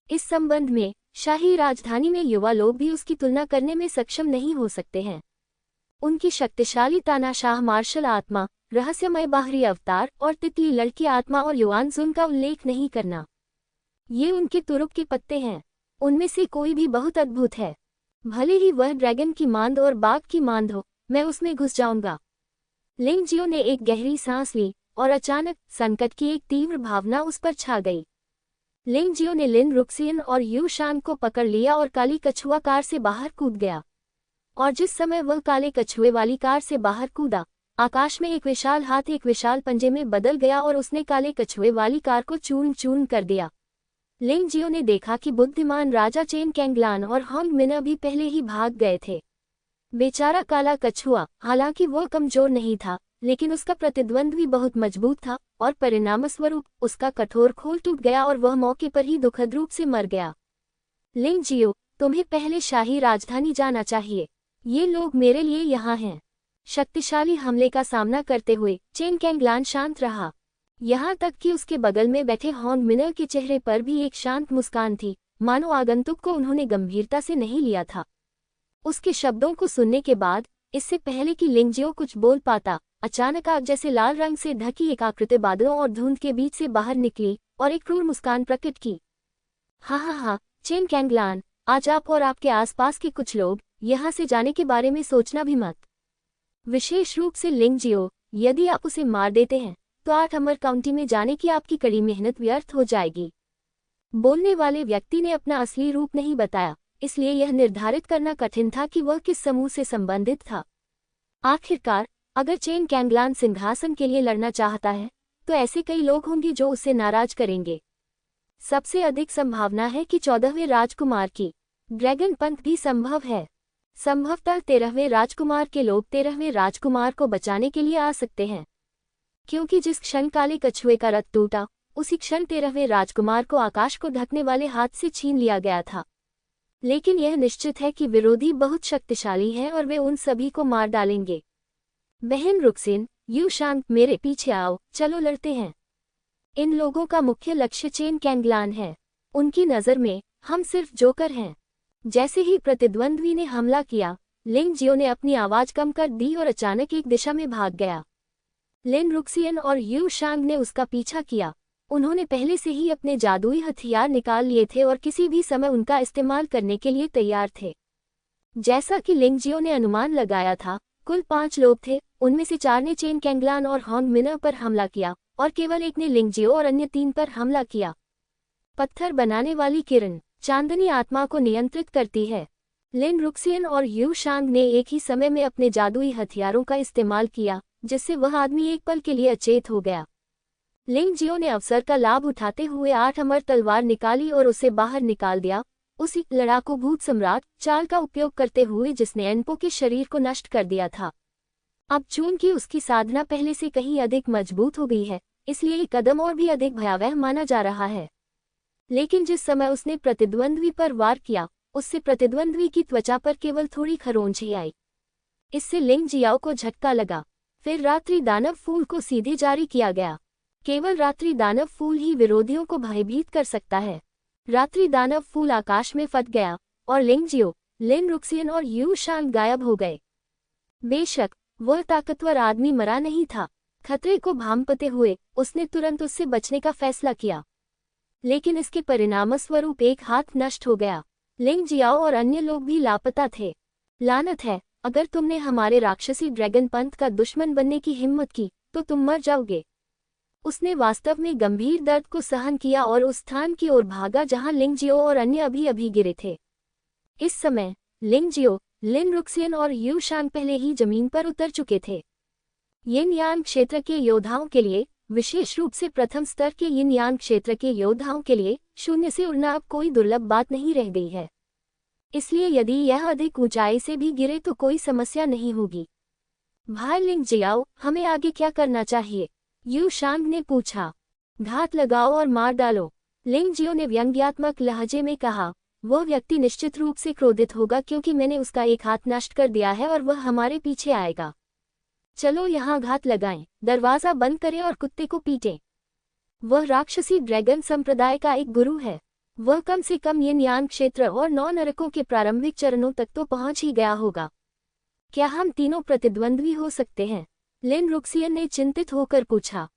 इस संबंध में शाही राजधानी में युवा लोग भी उसकी तुलना करने में सक्षम नहीं हो सकते हैं। उनकी शक्तिशाली तानाशाह मार्शल आत्मा, रहस्यमय बाहरी अवतार और तितली लड़की आत्मा और युआन जुन का उल्लेख नहीं करना, ये उनके तुरुप के पत्ते हैं। उनमें से कोई भी बहुत अद्भुत है। भले ही वह ड्रैगन की मांद और बाघ की मांद हो, मैं उसमें घुस जाऊंगा। लिंग जियो ने एक गहरी सांस ली और अचानक संकट की एक तीव्र भावना उस पर छा गई। लिंग जियो ने लिन रुक्सियन और यू शांग को पकड़ लिया और काली कछुआ कार से बाहर कूद गया। और जिस समय वह काले कछुए वाली कार से बाहर कूदा, आकाश में एक विशाल हाथ एक विशाल पंजे में बदल गया और उसने काले कछुए वाली कार को चूर्ण चूर्ण कर दिया। लिंग जियो ने देखा कि बुद्धिमान राजा चेन कैंगलान और होंग मिना भी पहले ही भाग गए थे। बेचारा काला कछुआ, हालांकि वह कमजोर नहीं था, लेकिन उसका प्रतिद्वंद्वी बहुत मजबूत था और परिणामस्वरूप उसका कठोर खोल टूट गया और वह मौके पर ही दुखद रूप से मर गया। लिंग जियो, तुम्हें पहले शाही राजधानी जाना चाहिए। ये लोग मेरे लिए यहाँ हैं। शक्तिशाली हमले का सामना करते हुए चेन कैंगलान शांत रहा। यहाँ तक कि उसके बगल में बैठे होंग मिनर के चेहरे पर भी एक शांत मुस्कान थी, मानो आगंतुक को उन्होंने गंभीरता से नहीं लिया था। उसके शब्दों को सुनने के बाद, इससे पहले कि लिंग जियो कुछ बोल पाता, अचानक आग जैसे लाल रंग से ढकी एक आकृति बादलों और धुंध के बीच से बाहर निकली और एक क्रूर मुस्कान प्रकट की। हा, चेन कैंगलान, आज आप और आपके आसपास के कुछ लोग यहाँ से जाने के बारे में सोचना भी मत। विशेष रूप से लिंग जियो, यदि आप उसे मार देते हैं तो 8 अमर काउंटी में जाने की आपकी कड़ी मेहनत व्यर्थ हो जाएगी। बोलने वाले व्यक्ति ने अपना असली रूप नहीं बताया, इसलिए यह निर्धारित करना कठिन था कि वह किस समूह से संबंधित था। आखिरकार, अगर चेन कैंगलान सिंहासन के लिए लड़ना चाहता है, तो ऐसे कई लोग होंगे जो उससे नाराज करेंगे। सबसे अधिक संभावना है कि 14वें राजकुमार की ड्रैगन पंथ भी संभव है। संभवतः 13वें राजकुमार के लोग 13वें राजकुमार को बचाने के लिए आ सकते हैं, क्योंकि जिस क्षण काले कछुए का रथ टूटा, उसी क्षण 13वें राजकुमार को आकाश को ढकने वाले हाथ से छीन लिया गया था। लेकिन यह निश्चित है कि विरोधी बहुत शक्तिशाली है और वे उन सभी को मार डालेंगे। बहन रुक्सिन, यू शांग, मेरे पीछे आओ, चलो लड़ते हैं। इन लोगों का मुख्य लक्ष्य चेन कैंगलान है। उनकी नज़र में हम सिर्फ जोकर हैं। जैसे ही प्रतिद्वंद्वी ने हमला किया, लिंग जियो ने अपनी आवाज कम कर दी और अचानक एक दिशा में भाग गया। लिन रुक्सियन और यू शांग ने उसका पीछा किया। उन्होंने पहले से ही अपने जादुई हथियार निकाल लिए थे और किसी भी समय उनका इस्तेमाल करने के लिए तैयार थे। जैसा कि लिंग जियो ने अनुमान लगाया था, कुल 5 लोग थे। उनमें से 4 ने चेन कैंगलान और होंग मिनर पर हमला किया और केवल एक ने लिंग जियो और अन्य 3 पर हमला किया। पत्थर बनाने वाली किरण चांदनी आत्मा को नियंत्रित करती है। लिन रुक्सियन और यू शांग ने एक ही समय में अपने जादुई हथियारों का इस्तेमाल किया, जिससे वह आदमी एक पल के लिए अचेत हो गया। लिंग जियो ने अवसर का लाभ उठाते हुए 8 अमर तलवार निकाली और उसे बाहर निकाल दिया, उसी लड़ाकू भूत सम्राट चाल का उपयोग करते हुए जिसने एनपो के शरीर को नष्ट कर दिया था। अब चूंकि उसकी साधना पहले से कहीं अधिक मजबूत हो गई है, इसलिए ये कदम और भी अधिक भयावह माना जा रहा है। लेकिन जिस समय उसने प्रतिद्वंद्वी पर वार किया, उससे प्रतिद्वंद्वी की त्वचा पर केवल थोड़ी खरोंच आई। इससे लिंग जियाओ को झटका लगा। फिर रात्रि दानव फूल को सीधे जारी किया गया। केवल रात्रि दानव फूल ही विरोधियों को भयभीत कर सकता है। रात्रि दानव फूल आकाश में फट गया और लिंग जियो, लिन रुक्सियन और यू शांग गायब हो गए। बेशक वह ताकतवर आदमी मरा नहीं था। खतरे को भांपते हुए उसने तुरंत उससे बचने का फैसला किया, लेकिन इसके परिणामस्वरूप एक हाथ नष्ट हो गया। लिंग जियाओ और अन्य लोग भी लापता थे। लानत है, अगर तुमने हमारे राक्षसी ड्रैगन पंथ का दुश्मन बनने की हिम्मत की तो तुम मर जाओगे। उसने वास्तव में गंभीर दर्द को सहन किया और उस स्थान की ओर भागा जहां लिंग जियो और अन्य अभी गिरे थे। इस समय लिंग जियो, लिन रुक्सियन और यू शांग पहले ही जमीन पर उतर चुके थे। यिन यान क्षेत्र के योद्धाओं के लिए, विशेष रूप से प्रथम स्तर के यिन यान क्षेत्र के योद्धाओं के लिए, शून्य से उड़ना अब कोई दुर्लभ बात नहीं रह गई है। इसलिए यदि यह अधिक ऊंचाई से भी गिरे तो कोई समस्या नहीं होगी। भाई लिंग जियाओ, हमें आगे क्या करना चाहिए? यू शांग ने पूछा। घात लगाओ और मार डालो, लिंग जियो ने व्यंग्यात्मक लहजे में कहा। वह व्यक्ति निश्चित रूप से क्रोधित होगा क्योंकि मैंने उसका एक हाथ नष्ट कर दिया है और वह हमारे पीछे आएगा। चलो यहाँ घात लगाएं, दरवाजा बंद करें और कुत्ते को पीटें। वह राक्षसी ड्रैगन संप्रदाय का एक गुरु है। वह कम से कम यिन यान क्षेत्र और 9 नरकों के प्रारंभिक चरणों तक तो पहुंच ही गया होगा। क्या हम तीनों प्रतिद्वंद्वी हो सकते हैं? लिन रुक्सियन ने चिंतित होकर पूछा।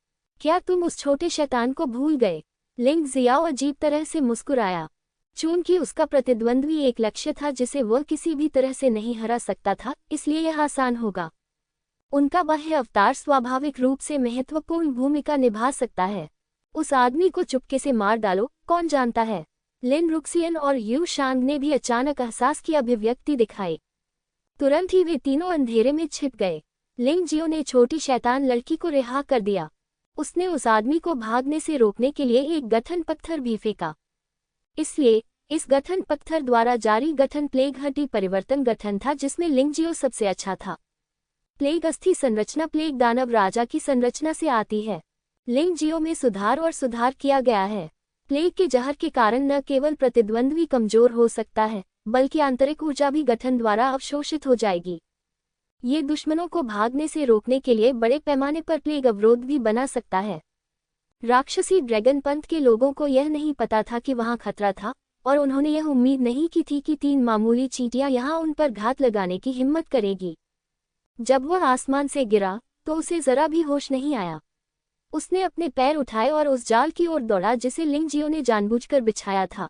क्या तुम उस छोटे शैतान को भूल गए? लिंग जियाओ अजीब तरह से मुस्कुराया। चूंकि उसका प्रतिद्वंद्वी एक लक्ष्य था जिसे वह किसी भी तरह से नहीं हरा सकता था, इसलिए यह आसान होगा। उनका बाह्य अवतार स्वाभाविक रूप से महत्वपूर्ण भूमिका निभा सकता है। उस आदमी को चुपके से मार डालो, कौन जानता है। लिन रुक्सियन और यू शांग ने भी अचानक एहसास की अभिव्यक्ति दिखाई। तुरंत ही वे तीनों अंधेरे में छिप गए। लिंग जियो ने छोटी शैतान लड़की को रिहा कर दिया। उसने उस आदमी को भागने से रोकने के लिए एक गठन पत्थर भी फेंका। इसलिए इस गठन पत्थर द्वारा जारी गठन प्लेग हड्डी परिवर्तन गठन था जिसमें लिंग जियो सबसे अच्छा था। प्लेग अस्थि संरचना प्लेग दानव राजा की संरचना से आती है। लिंग जियो में सुधार किया गया है। प्लेग के जहर के कारण न केवल प्रतिद्वंद्वी कमजोर हो सकता है, बल्कि आंतरिक ऊर्जा भी गठन द्वारा अवशोषित हो जाएगी। ये दुश्मनों को भागने से रोकने के लिए बड़े पैमाने पर प्लेग अवरोध भी बना सकता है। राक्षसी ड्रैगन पंथ के लोगों को यह नहीं पता था कि वहां खतरा था, और उन्होंने यह उम्मीद नहीं की थी कि 3 मामूली चींटियां यहां उन पर घात लगाने की हिम्मत करेगी। जब वह आसमान से गिरा तो उसे जरा भी होश नहीं आया। उसने अपने पैर उठाए और उस जाल की ओर दौड़ा जिसे लिंग जियो ने जानबूझकर बिछाया था,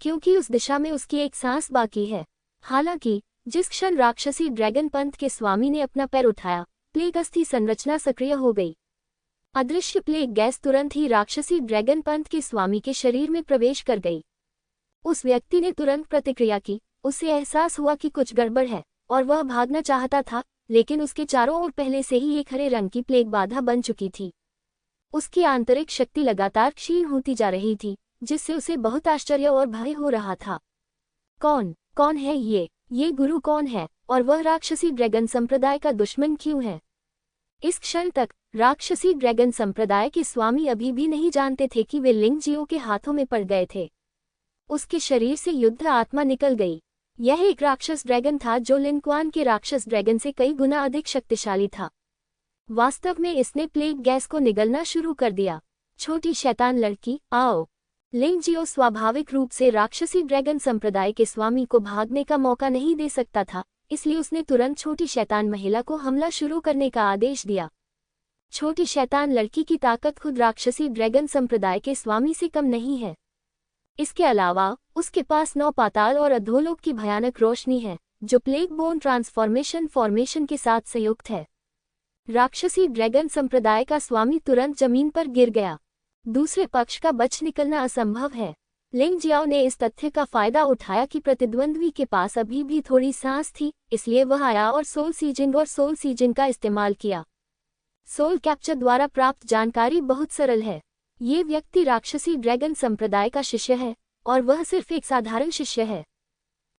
क्योंकि उस दिशा में उसकी एक सांस बाकी है। हालांकि जिस क्षण राक्षसी ड्रैगन पंथ के स्वामी ने अपना पैर उठाया, प्लेग अस्थि संरचना सक्रिय हो गई। अदृश्य प्लेग गैस तुरंत ही राक्षसी ड्रैगन पंथ के स्वामी के शरीर में प्रवेश कर गई। उस व्यक्ति ने तुरंत प्रतिक्रिया की। उसे एहसास हुआ कि कुछ गड़बड़ है और वह भागना चाहता था, लेकिन उसके चारों ओर पहले से ही एक हरे रंग की प्लेग बाधा बन चुकी थी। उसकी आंतरिक शक्ति लगातार क्षीण होती जा रही थी, जिससे उसे बहुत आश्चर्य और भय हो रहा था। कौन है ये गुरु कौन है, और वह राक्षसी ड्रैगन संप्रदाय का दुश्मन क्यों है? इस क्षण तक राक्षसी ड्रैगन संप्रदाय के स्वामी अभी भी नहीं जानते थे कि वे लिंग जियो के हाथों में पड़ गए थे। उसके शरीर से युद्ध आत्मा निकल गई। यह एक राक्षस ड्रैगन था जो लिंक्वान के राक्षस ड्रैगन से कई गुना अधिक शक्तिशाली था। वास्तव में इसने प्लेग गैस को निगलना शुरू कर दिया। छोटी शैतान लड़की, आओ। लिंग जियो स्वाभाविक रूप से राक्षसी ड्रैगन संप्रदाय के स्वामी को भागने का मौका नहीं दे सकता था, इसलिए उसने तुरंत छोटी शैतान महिला को हमला शुरू करने का आदेश दिया। छोटी शैतान लड़की की ताकत खुद राक्षसी ड्रैगन संप्रदाय के स्वामी से कम नहीं है। इसके अलावा उसके पास 9 पाताल और अधोलोक की भयानक रोशनी है, जो प्लेग बोन ट्रांसफॉर्मेशन फॉर्मेशन के साथ संयुक्त है। राक्षसी ड्रैगन संप्रदाय का स्वामी तुरंत जमीन पर गिर गया। दूसरे पक्ष का बच निकलना असंभव है। लिंग जियाओ ने इस तथ्य का फायदा उठाया कि प्रतिद्वंद्वी के पास अभी भी थोड़ी सांस थी, इसलिए वह आया और सोल सीजिंग का इस्तेमाल किया। सोल कैप्चर द्वारा प्राप्त जानकारी बहुत सरल है। ये व्यक्ति राक्षसी ड्रैगन संप्रदाय का शिष्य है, और वह सिर्फ एक साधारण शिष्य है।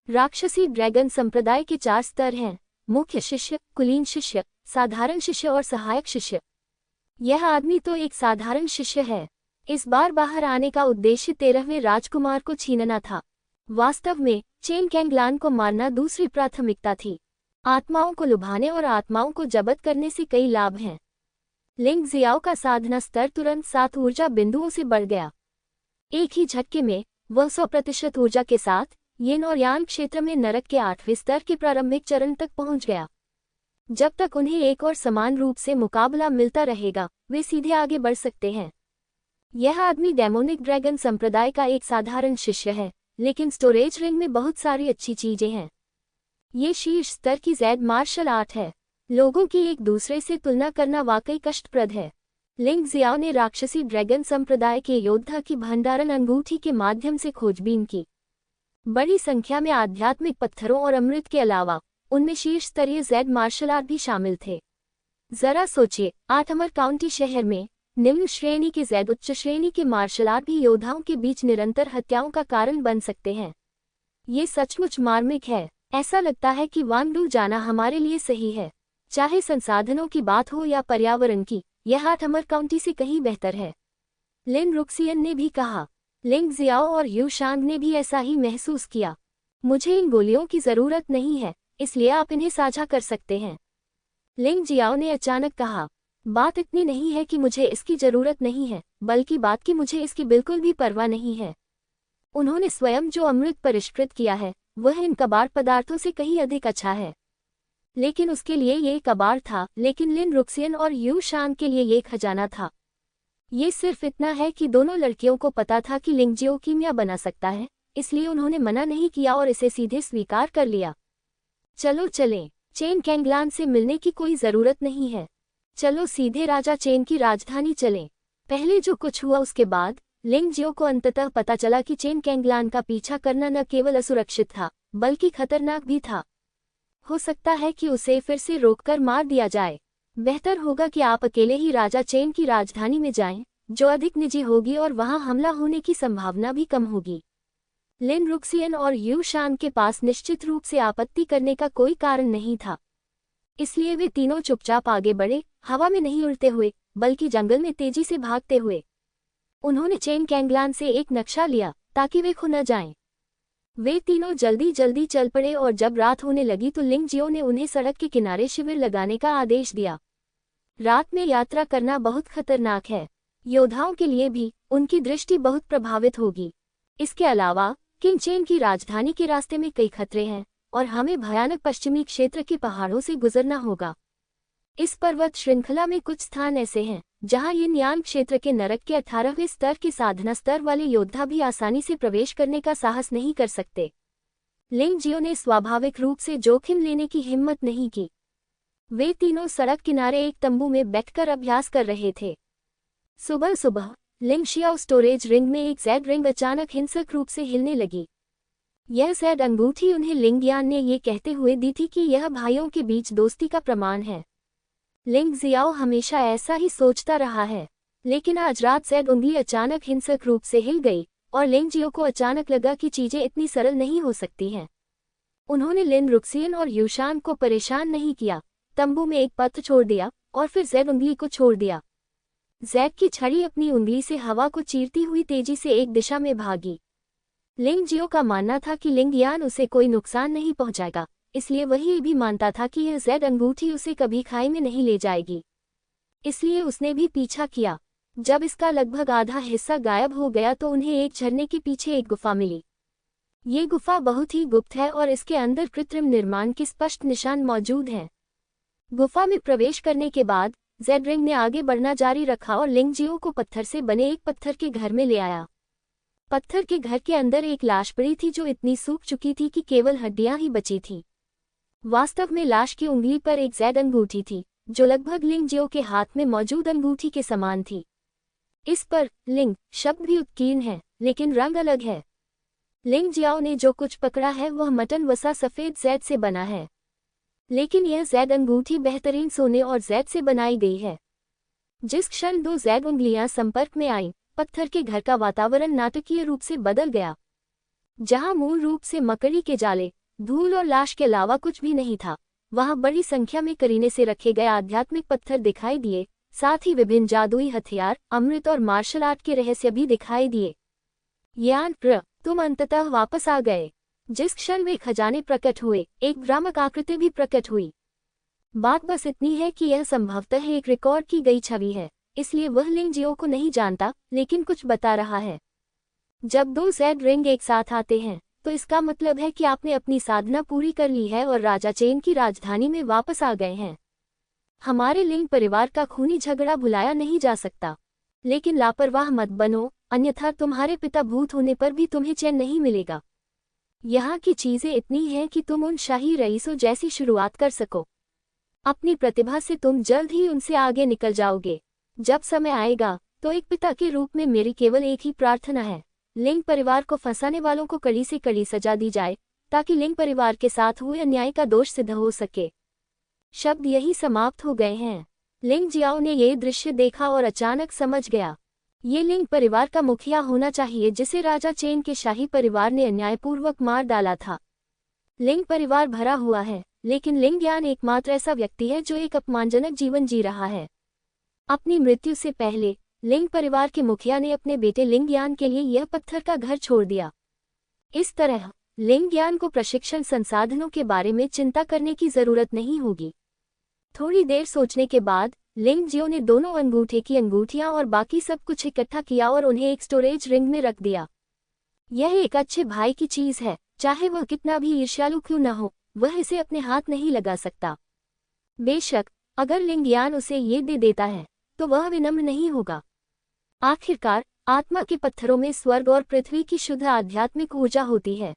राक्षसी ड्रैगन संप्रदाय के 4 स्तर हैं: मुख्य शिष्य, कुलीन शिष्य, साधारण शिष्य और सहायक शिष्य। यह आदमी तो एक साधारण शिष्य है। इस बार बाहर आने का उद्देश्य 13वें राजकुमार को छीनना था। वास्तव में चेन कैंगलान को मारना दूसरी प्राथमिकता थी। आत्माओं को लुभाने और आत्माओं को जब्त करने से कई लाभ हैं। लिंग जियाओ का साधना स्तर तुरंत 7 ऊर्जा बिंदुओं से बढ़ गया। एक ही झटके में वह 100% ऊर्जा के साथ यिन और यांग क्षेत्र में नरक के 8वें स्तर के प्रारंभिक चरण तक पहुंच गया। जब तक उन्हें एक और समान रूप से मुकाबला मिलता रहेगा, वे सीधे आगे बढ़ सकते हैं। यह आदमी डेमोनिक ड्रैगन संप्रदाय का एक साधारण शिष्य है, लेकिन स्टोरेज रिंग में बहुत सारी अच्छी चीजें हैं। ये शीर्ष स्तर की ज़ेड मार्शल आर्ट है। लोगों की एक दूसरे से तुलना करना वाकई कष्टप्रद है। लिंग जियाओ ने राक्षसी ड्रैगन संप्रदाय के योद्धा की भंडारण अंगूठी के माध्यम से खोजबीन की। बड़ी संख्या में आध्यात्मिक पत्थरों और अमृत के अलावा उनमें शीर्ष स्तरीय ज़ेड मार्शल आर्ट भी शामिल थे। जरा सोचिए, 8 अमर काउंटी शहर में निम्न श्रेणी के ज़ेड उच्च श्रेणी के मार्शल आर्ट भी योद्धाओं के बीच निरंतर हत्याओं का कारण बन सकते हैं। ये सचमुच मार्मिक है। ऐसा लगता है कि वांगडू जाना हमारे लिए सही है। चाहे संसाधनों की बात हो या पर्यावरण की, यह 8 अमर काउंटी से कहीं बेहतर है। लिन रुक्सियन ने भी कहा। लिंग जियाओ और यू शांग ने भी ऐसा ही महसूस किया। मुझे इन गोलियों की जरूरत नहीं है, इसलिए आप इन्हें साझा कर सकते हैं। लिंग जियाओ ने अचानक कहा, बात इतनी नहीं है कि मुझे इसकी जरूरत नहीं है, बल्कि बात की मुझे इसकी बिल्कुल भी परवाह नहीं है। उन्होंने स्वयं जो अमृत परिष्कृत किया है, वह इन कबाड़ पदार्थों से कहीं अधिक अच्छा है। लेकिन उसके लिए ये कबाड़ था, लेकिन लिन रुक्सियन और यू शांग के लिए ये खजाना था। ये सिर्फ इतना है कि दोनों लड़कियों को पता था कि लिंगजियो कीमिया बना सकता है, इसलिए उन्होंने मना नहीं किया और इसे सीधे स्वीकार कर लिया। चलो चलें, चेन कैंगलान से मिलने की कोई जरूरत नहीं है। चलो सीधे राजा चेन की राजधानी चलें। पहले जो कुछ हुआ उसके बाद लिंगजियो को अंततः पता चला कि चेन कैंगलान का पीछा करना न केवल असुरक्षित था, बल्कि खतरनाक भी था। हो सकता है कि उसे फिर से रोककर मार दिया जाए। बेहतर होगा कि आप अकेले ही राजा चेन की राजधानी में जाएं, जो अधिक निजी होगी और वहां हमला होने की संभावना भी कम होगी। लिन रुक्सियन और यू शांग के पास निश्चित रूप से आपत्ति करने का कोई कारण नहीं था, इसलिए वे तीनों चुपचाप आगे बढ़े, हवा में नहीं उड़ते हुए, बल्कि जंगल में तेजी से भागते हुए। उन्होंने चेन कैंगलान से एक नक्शा लिया ताकि वे खो न जाएं। वे तीनों जल्दी जल्दी चल पड़े और जब रात होने लगी तो लिंगजियो ने उन्हें सड़क के किनारे शिविर लगाने का आदेश दिया। रात में यात्रा करना बहुत खतरनाक है, योद्धाओं के लिए भी। उनकी दृष्टि बहुत प्रभावित होगी। इसके अलावा किंग चेन की राजधानी के रास्ते में कई खतरे हैं और हमें भयानक पश्चिमी क्षेत्र के पहाड़ों से गुजरना होगा। इस पर्वत श्रृंखला में कुछ स्थान ऐसे हैं जहां यिन यांग क्षेत्र के नरक के 18वें स्तर के साधना स्तर वाले योद्धा भी आसानी से प्रवेश करने का साहस नहीं कर सकते। लिंगजियो ने स्वाभाविक रूप से जोखिम लेने की हिम्मत नहीं की। वे तीनों सड़क किनारे एक तंबू में बैठकर अभ्यास कर रहे थे। सुबह सुबह लिंगशियाओ स्टोरेज रिंग में एक ज़ेड रिंग अचानक हिंसक रूप से हिलने लगी। यह ज़ेड अंगूठी उन्हें लिंगयान ने ये कहते हुए दी थी कि यह भाइयों के बीच दोस्ती का प्रमाण है। लिंग जियाओ हमेशा ऐसा ही सोचता रहा है, लेकिन आज रात ज़ेड उंगली अचानक हिंसक रूप से हिल गई और लिंगजियो को अचानक लगा कि चीजें इतनी सरल नहीं हो सकती हैं। उन्होंने लिन रुक्सियन और यूशान को परेशान नहीं किया, तंबू में एक पत्र छोड़ दिया और फिर ज़ेड उंगली को छोड़ दिया। ज़ेड की छड़ी अपनी उंगली से हवा को चीरती हुई तेजी से एक दिशा में भागी। लिंगजियो का मानना था कि लिंगयान उसे कोई नुकसान नहीं पहुंचाएगा, इसलिए वही ये भी मानता था कि यह ज़ेड अंगूठी उसे कभी खाई में नहीं ले जाएगी। इसलिए उसने भी पीछा किया। जब इसका लगभग आधा हिस्सा गायब हो गया तो उन्हें एक झरने के पीछे एक गुफा मिली। ये गुफा बहुत ही गुप्त है और इसके अंदर कृत्रिम निर्माण के स्पष्ट निशान मौजूद हैं। गुफा में प्रवेश करने के बाद ज़ेड रिंग ने आगे बढ़ना जारी रखा और लिंगजियो को पत्थर से बने एक पत्थर के घर में ले आया। पत्थर के घर के अंदर एक लाश पड़ी थी जो इतनी सूख चुकी थी कि केवल हड्डियां ही बची थीं। वास्तव में लाश की उंगली पर एक ज़ेड अंगूठी थी, जो लगभग लिंगजियो के हाथ में मौजूद अंगूठी के समान थी। इस पर लिंग शब्द भी उत्कीर्ण है, लेकिन रंग अलग है। लिंगजियो ने जो कुछ पकड़ा है वह मटन वसा सफ़ेद ज़ेड से बना है, लेकिन यह ज़ेड अंगूठी बेहतरीन सोने और ज़ेड से बनाई गई है। जिस क्षण दो ज़ेड उंगलियां संपर्क में आईं, पत्थर के घर का वातावरण नाटकीय रूप से बदल गया। जहां मूल रूप से मकड़ी के जाले, धूल और लाश के अलावा कुछ भी नहीं था, वहां बड़ी संख्या में करीने से रखे गए आध्यात्मिक पत्थर दिखाई दिए, साथ ही विभिन्न जादुई हथियार, अमृत और मार्शल आर्ट के रहस्य भी दिखाई दिए। यान तुम अंततः वापस आ गए। जिस क्षण वे खजाने प्रकट हुए, एक भ्रामक आकृति भी प्रकट हुई। बात बस इतनी है कि यह संभवतः एक रिकॉर्ड की गई छवि है, इसलिए वह लिंग जियो को नहीं जानता, लेकिन कुछ बता रहा है। जब दो ज़ेड रिंग एक साथ आते हैं, तो इसका मतलब है कि आपने अपनी साधना पूरी कर ली है और राजा चेन की राजधानी में वापस आ गए हैं। हमारे लिंग परिवार का खूनी झगड़ा भुलाया नहीं जा सकता, लेकिन लापरवाह मत बनो, अन्यथा तुम्हारे पिता भूत होने पर भी तुम्हें चैन नहीं मिलेगा। यहाँ की चीजें इतनी हैं कि तुम उन शाही रईसों जैसी शुरुआत कर सको। अपनी प्रतिभा से तुम जल्द ही उनसे आगे निकल जाओगे। जब समय आएगा तो एक पिता के रूप में मेरी केवल एक ही प्रार्थना है, लिंग परिवार को फंसाने वालों को कड़ी से कड़ी सजा दी जाए, ताकि लिंग परिवार के साथ हुए अन्याय का दोष सिद्ध हो सके। शब्द यही समाप्त हो गए हैं। लिंग जियाओ ने ये दृश्य देखा और अचानक समझ गया, ये लिंग परिवार का मुखिया होना चाहिए जिसे राजा चेन के शाही परिवार ने अन्यायपूर्वक मार डाला था। लिंग परिवार भरा हुआ है, लेकिन लिंग यान एकमात्र ऐसा व्यक्ति है जो एक अपमानजनक जीवन जी रहा है। अपनी मृत्यु से पहले लिंग परिवार के मुखिया ने अपने बेटे लिंग यान के लिए यह पत्थर का घर छोड़ दिया। इस तरह लिंग यान को प्रशिक्षण संसाधनों के बारे में चिंता करने की जरूरत नहीं होगी। थोड़ी देर सोचने के बाद लिंग जियो ने दोनों अंगूठे की अंगूठियां और बाकी सब कुछ इकट्ठा किया और उन्हें एक स्टोरेज रिंग में रख दिया। यह एक अच्छे भाई की चीज है, चाहे वह कितना भी ईर्ष्यालु क्यों न हो, वह इसे अपने हाथ नहीं लगा सकता। बेशक अगर लिंग यान उसे ये दे देता है तो वह विनम्र नहीं होगा। आखिरकार आत्मा के पत्थरों में स्वर्ग और पृथ्वी की शुद्ध आध्यात्मिक ऊर्जा होती है।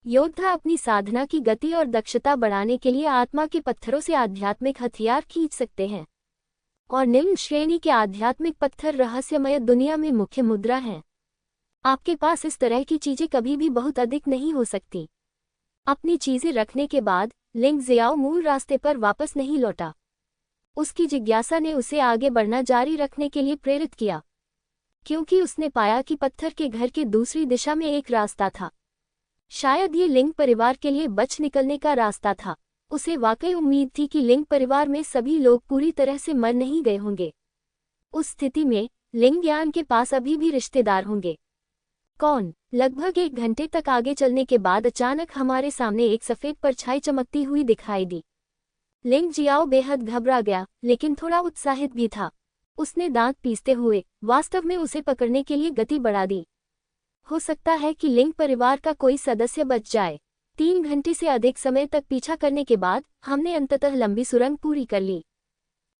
योद्धा अपनी साधना की गति और दक्षता बढ़ाने के लिए आत्मा के पत्थरों से आध्यात्मिक हथियार खींच सकते हैं, और निम्न श्रेणी के आध्यात्मिक पत्थर रहस्यमय दुनिया में मुख्य मुद्रा हैं। आपके पास इस तरह की चीजें कभी भी बहुत अधिक नहीं हो सकती। अपनी चीजें रखने के बाद लिंग जियाओ मूल रास्ते पर वापस नहीं लौटा। उसकी जिज्ञासा ने उसे आगे बढ़ना जारी रखने के लिए प्रेरित किया, क्योंकि उसने पाया कि पत्थर के घर के दूसरी दिशा में एक रास्ता था। शायद ये लिंग परिवार के लिए बच निकलने का रास्ता था। उसे वाकई उम्मीद थी कि लिंग परिवार में सभी लोग पूरी तरह से मर नहीं गए होंगे। उस स्थिति में लिंग ज्ञान के पास अभी भी रिश्तेदार होंगे। कौन? लगभग 1 घंटे तक आगे चलने के बाद अचानक हमारे सामने एक सफेद परछाई चमकती हुई दिखाई दी। लिंग जियाओ बेहद घबरा गया, लेकिन थोड़ा उत्साहित भी था। उसने दांत पीसते हुए वास्तव में उसे पकड़ने के लिए गति बढ़ा दी। हो सकता है कि लिंग परिवार का कोई सदस्य बच जाए। 3 घंटे से अधिक समय तक पीछा करने के बाद हमने अंततः लंबी सुरंग पूरी कर ली।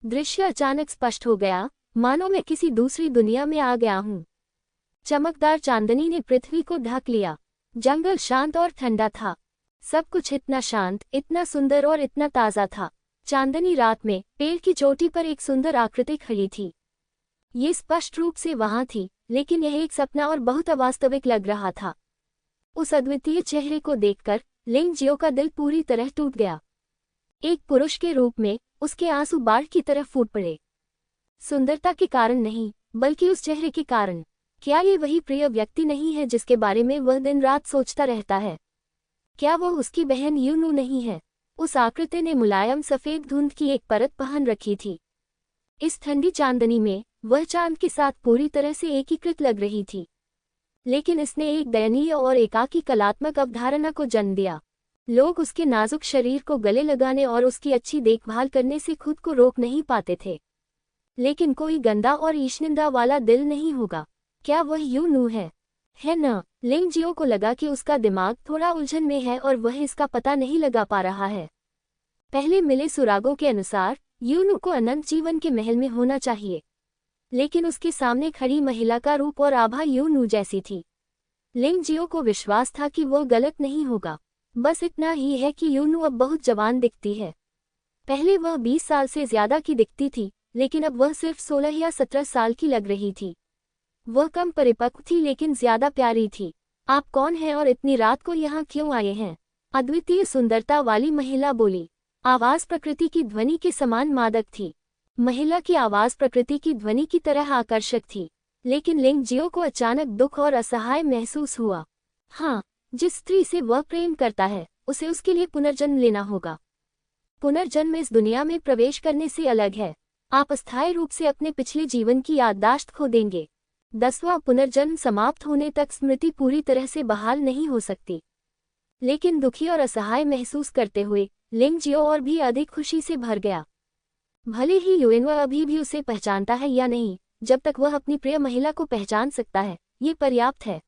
दृश्य अचानक स्पष्ट हो गया, मानो मैं किसी दूसरी दुनिया में आ गया हूँ। चमकदार चांदनी ने पृथ्वी को ढक लिया। जंगल शांत और ठंडा था। सब कुछ इतना शांत, इतना सुंदर और इतना ताज़ा था। चांदनी रात में पेड़ की चोटी पर एक सुंदर आकृति खड़ी थी। ये स्पष्ट रूप से वहां थी, लेकिन यह एक सपना और बहुत अवास्तविक लग रहा था। उस अद्वितीय चेहरे को देखकर लिंग जियो का दिल पूरी तरह टूट गया। एक पुरुष के रूप में उसके आंसू बाढ़ की तरह फूट पड़े। सुंदरता के कारण नहीं, बल्कि उस चेहरे के कारण। क्या ये वही प्रिय व्यक्ति नहीं है जिसके बारे में वह दिन रात सोचता रहता है? क्या वह उसकी बहन यूनू नहीं है? उस आकृति ने मुलायम सफेद धुंध की एक परत पहन रखी थी। इस ठंडी चांदनी में वह चांद के साथ पूरी तरह से एकीकृत लग रही थी, लेकिन इसने एक दयनीय और एकाकी कलात्मक अवधारणा को जन्म दिया। लोग उसके नाजुक शरीर को गले लगाने और उसकी अच्छी देखभाल करने से खुद को रोक नहीं पाते थे, लेकिन कोई गंदा और ईशनिंदा वाला दिल नहीं होगा। क्या वह यूनू है न? लिंग जियो को लगा कि उसका दिमाग थोड़ा उलझन में है और वह इसका पता नहीं लगा पा रहा है। पहले मिले सुरागों के अनुसार यूनू को अनंत जीवन के महल में होना चाहिए, लेकिन उसके सामने खड़ी महिला का रूप और आभा यूनू जैसी थी। लिंग जियो को विश्वास था कि वह गलत नहीं होगा। बस इतना ही है कि यूनू अब बहुत जवान दिखती है। पहले वह 20 साल से ज्यादा की दिखती थी, लेकिन अब वह सिर्फ 16 या 17 साल की लग रही थी। वह कम परिपक्व थी लेकिन ज्यादा प्यारी थी। आप कौन हैं और इतनी रात को यहाँ क्यों आए हैं? अद्वितीय सुंदरता वाली महिला बोली। आवाज प्रकृति की ध्वनि के समान मादक थी। महिला की आवाज प्रकृति की ध्वनि की तरह आकर्षक थी, लेकिन लिंग जियो को अचानक दुख और असहाय महसूस हुआ। हाँ, जिस स्त्री से वह प्रेम करता है उसे उसके लिए पुनर्जन्म लेना होगा। पुनर्जन्म इस दुनिया में प्रवेश करने से अलग है। आप अस्थायी रूप से अपने पिछले जीवन की याददाश्त खो देंगे। 10वां पुनर्जन्म समाप्त होने तक स्मृति पूरी तरह से बहाल नहीं हो सकती। लेकिन दुखी और असहाय महसूस करते हुए लिंग जियो और भी अधिक खुशी से भर गया। भले ही युएनवा अभी भी उसे पहचानता है या नहीं, जब तक वह अपनी प्रिय महिला को पहचान सकता है, ये पर्याप्त है।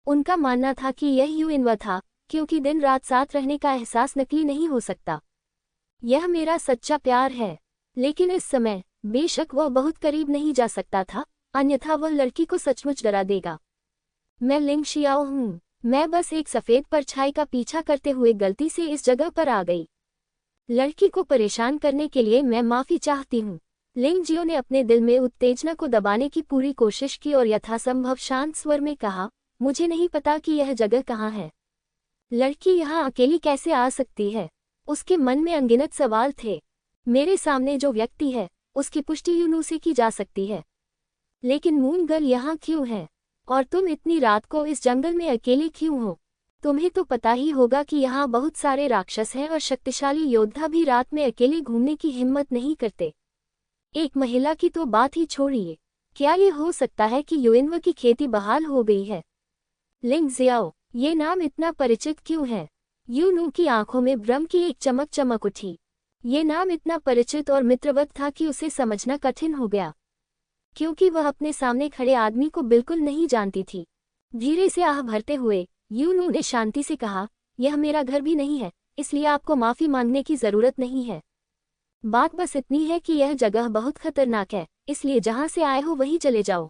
उनका मानना था कि यह युएनवा था, क्योंकि दिन रात साथ रहने का एहसास नकली नहीं हो सकता। यह मेरा सच्चा प्यार है। लेकिन इस समय बेशक वह बहुत करीब नहीं जा सकता था, अन्यथा वह लड़की को सचमुच डरा देगा। मैं लिंग शियाओ हूँ। मैं बस एक सफेद परछाई का पीछा करते हुए गलती से इस जगह पर आ गई। लड़की को परेशान करने के लिए मैं माफी चाहती हूँ। लिंग जियो ने अपने दिल में उत्तेजना को दबाने की पूरी कोशिश की और यथासंभव शांत स्वर में कहा, मुझे नहीं पता कि यह जगह कहाँ है। लड़की यहाँ अकेली कैसे आ सकती है? उसके मन में अनगिनत सवाल थे। मेरे सामने जो व्यक्ति है, उसकी पुष्टि यूनू से की जा सकती है, लेकिन मून गर्ल यहाँ क्यों है? और तुम इतनी रात को इस जंगल में अकेले क्यों हो? तुम्हें तो पता ही होगा कि यहाँ बहुत सारे राक्षस हैं और शक्तिशाली योद्धा भी रात में अकेले घूमने की हिम्मत नहीं करते। एक महिला की तो बात ही छोड़िए, क्या ये हो सकता है कि युएनवा की खेती बहाल हो गई है? लिंग जियाओ, ये नाम इतना परिचित क्यों है? यूनू की आंखों में भ्रम की एक चमक चमक उठी। ये नाम इतना परिचित और मित्रवत था कि उसे समझना कठिन हो गया, क्योंकि वह अपने सामने खड़े आदमी को बिल्कुल नहीं जानती थी। धीरे से आह भरते हुए यूनू ने शांति से कहा, यह मेरा घर भी नहीं है, इसलिए आपको माफी मांगने की जरूरत नहीं है। बात बस इतनी है कि यह जगह बहुत खतरनाक है, इसलिए जहां से आए हो वहीं चले जाओ।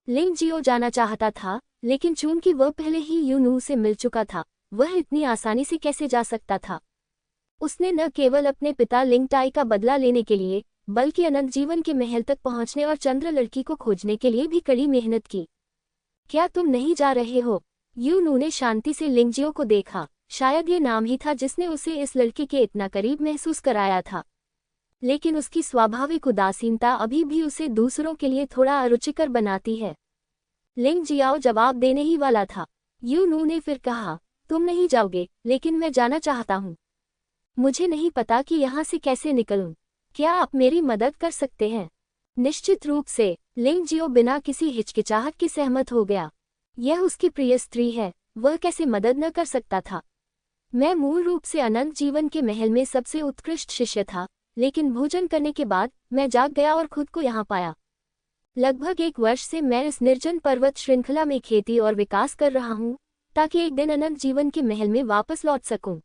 लिंग जियो जाना चाहता था, लेकिन चूंकि वह पहले ही यूनू से मिल चुका था, वह इतनी आसानी से कैसे जा सकता था? उसने न केवल अपने पिता लिंग टाई का बदला लेने के लिए, बल्कि अनंत जीवन के महल तक पहुंचने और चंद्र लड़की को खोजने के लिए भी कड़ी मेहनत की। क्या तुम नहीं जा रहे हो? यूनू ने शांति से लिंग जियो को देखा। शायद ये नाम ही था जिसने उसे इस लड़के के इतना करीब महसूस कराया था, लेकिन उसकी स्वाभाविक उदासीनता अभी भी उसे दूसरों के लिए थोड़ा अरुचिकर बनाती है। लिंग जियाओ जवाब देने ही वाला था। यूनू ने फिर कहा, तुम नहीं जाओगे, लेकिन मैं जाना चाहता हूँ। मुझे नहीं पता कि यहाँ से कैसे निकलूं। क्या आप मेरी मदद कर सकते हैं? निश्चित रूप से, लिंग जियो बिना किसी हिचकिचाहट के सहमत हो गया। यह उसकी प्रिय स्त्री है, वह कैसे मदद न कर सकता था? मैं मूल रूप से अनंत जीवन के महल में सबसे उत्कृष्ट शिष्य था, लेकिन भोजन करने के बाद मैं जाग गया और खुद को यहाँ पाया। लगभग 1 वर्ष से मैं इस निर्जन पर्वत श्रृंखला में खेती और विकास कर रहा हूँ, ताकि एक दिन अनंत जीवन के महल में वापस लौट सकूं।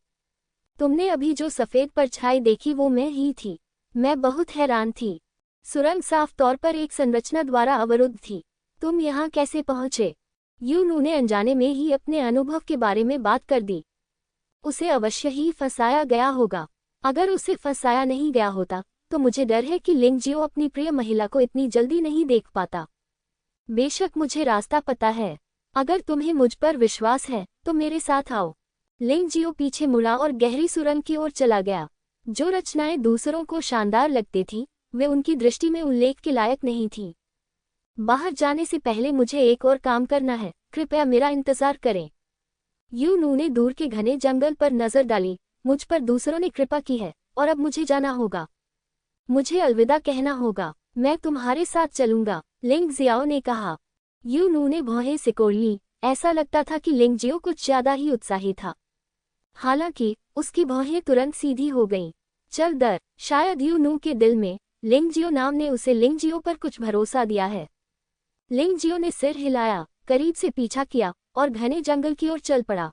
तुमने अभी जो सफेद परछाई देखी वो मैं ही थी। मैं बहुत हैरान थी। सुरंग साफ तौर पर एक संरचना द्वारा अवरुद्ध थी। तुम यहाँ कैसे पहुँचे? यूनू ने अनजाने में ही अपने अनुभव के बारे में बात कर दी। उसे अवश्य ही फंसाया गया होगा। अगर उसे फंसाया नहीं गया होता, तो मुझे डर है कि लिंग जियो अपनी प्रिय महिला को इतनी जल्दी नहीं देख पाता। बेशक मुझे रास्ता पता है। अगर तुम्हें मुझ पर विश्वास है, तो मेरे साथ आओ। लिंग जियो पीछे मुड़ा और गहरी सुरंग की ओर चला गया। जो रचनाएं दूसरों को शानदार लगती थीं, वे उनकी दृष्टि में उल्लेख के लायक नहीं थीं। बाहर जाने से पहले मुझे एक और काम करना है, कृपया मेरा इंतजार करें। यूनू ने दूर के घने जंगल पर नजर डाली। मुझ पर दूसरों ने कृपा की है, और अब मुझे जाना होगा। मुझे अलविदा कहना होगा। मैं तुम्हारे साथ चलूंगा, लिंग जियाओ ने कहा। यूनू ने भौहें सिकोड़ ली। ऐसा लगता था कि लिंग जियो कुछ ज्यादा ही उत्साही था। हालांकि उसकी भौहें तुरंत सीधी हो गईं। चल दर, शायद यूनू के दिल में लिंग जियो नाम ने उसे लिंग जियो पर कुछ भरोसा दिया है। लिंग जियो ने सिर हिलाया, करीब से पीछा किया और घने जंगल की ओर चल पड़ा।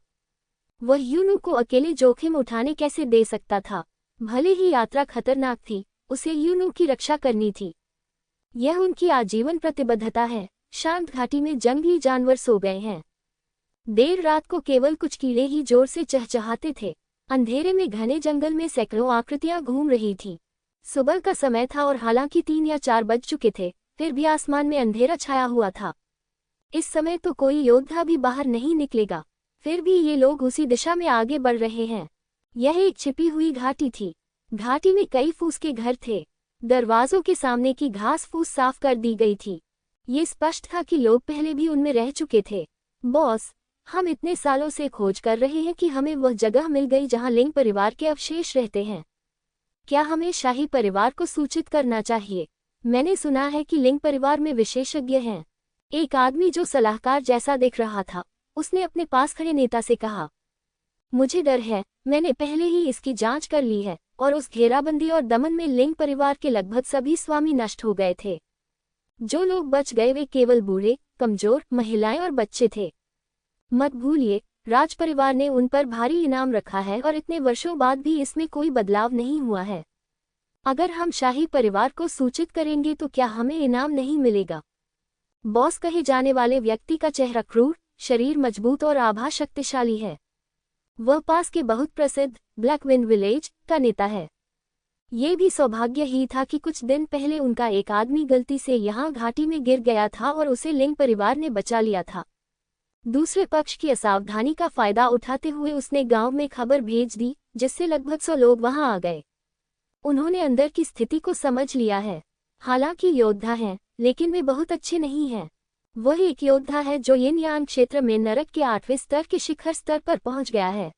वह यूनू को अकेले जोखिम उठाने कैसे दे सकता था? भले ही यात्रा खतरनाक थी, उसे यूनू की रक्षा करनी थी। यह उनकी आजीवन प्रतिबद्धता है। शांत घाटी में जंगली जानवर सो गए हैं। देर रात को केवल कुछ कीड़े ही जोर से चहचहाते थे। अंधेरे में घने जंगल में सैकड़ों आकृतियां घूम रही थीं। सुबह का समय था और हालांकि 3 या 4 बज चुके थे, फिर भी आसमान में अंधेरा छाया हुआ था। इस समय तो कोई योद्धा भी बाहर नहीं निकलेगा, फिर भी ये लोग उसी दिशा में आगे बढ़ रहे हैं। यह एक छिपी हुई घाटी थी। घाटी में कई फूस के घर थे। दरवाजों के सामने की घास फूस साफ कर दी गई थी। ये स्पष्ट था कि लोग पहले भी उनमें रह चुके थे। बॉस, हम इतने सालों से खोज कर रहे हैं कि हमें वह जगह मिल गई जहां लिंग परिवार के अवशेष रहते हैं। क्या हमें शाही परिवार को सूचित करना चाहिए? मैंने सुना है कि लिंग परिवार में विशेषज्ञ हैं। एक आदमी जो सलाहकार जैसा दिख रहा था, उसने अपने पास खड़े नेता से कहा, मुझे डर है, मैंने पहले ही इसकी जांच कर ली है, और उस घेराबंदी और दमन में लिंग परिवार के लगभग सभी स्वामी नष्ट हो गए थे। जो लोग बच गए वे केवल बूढ़े, कमजोर, महिलाएं और बच्चे थे। मत भूलिए, राज परिवार ने उन पर भारी इनाम रखा है और इतने वर्षों बाद भी इसमें कोई बदलाव नहीं हुआ है। अगर हम शाही परिवार को सूचित करेंगे तो क्या हमें इनाम नहीं मिलेगा? बॉस कहे जाने वाले व्यक्ति का चेहरा क्रूर, शरीर मजबूत और आभा शक्तिशाली है। वह पास के बहुत प्रसिद्ध ब्लैकविंड विलेज का नेता है। ये भी सौभाग्य ही था कि कुछ दिन पहले उनका एक आदमी गलती से यहाँ घाटी में गिर गया था और उसे लिंग परिवार ने बचा लिया था। दूसरे पक्ष की असावधानी का फायदा उठाते हुए उसने गांव में खबर भेज दी, जिससे लगभग 100 लोग वहां आ गए। उन्होंने अंदर की स्थिति को समझ लिया है। हालांकि योद्धा हैं, लेकिन वे बहुत अच्छे नहीं हैं। वह एक योद्धा है जो यिन यांग क्षेत्र में नरक के 8वें स्तर के शिखर स्तर पर पहुंच गया है।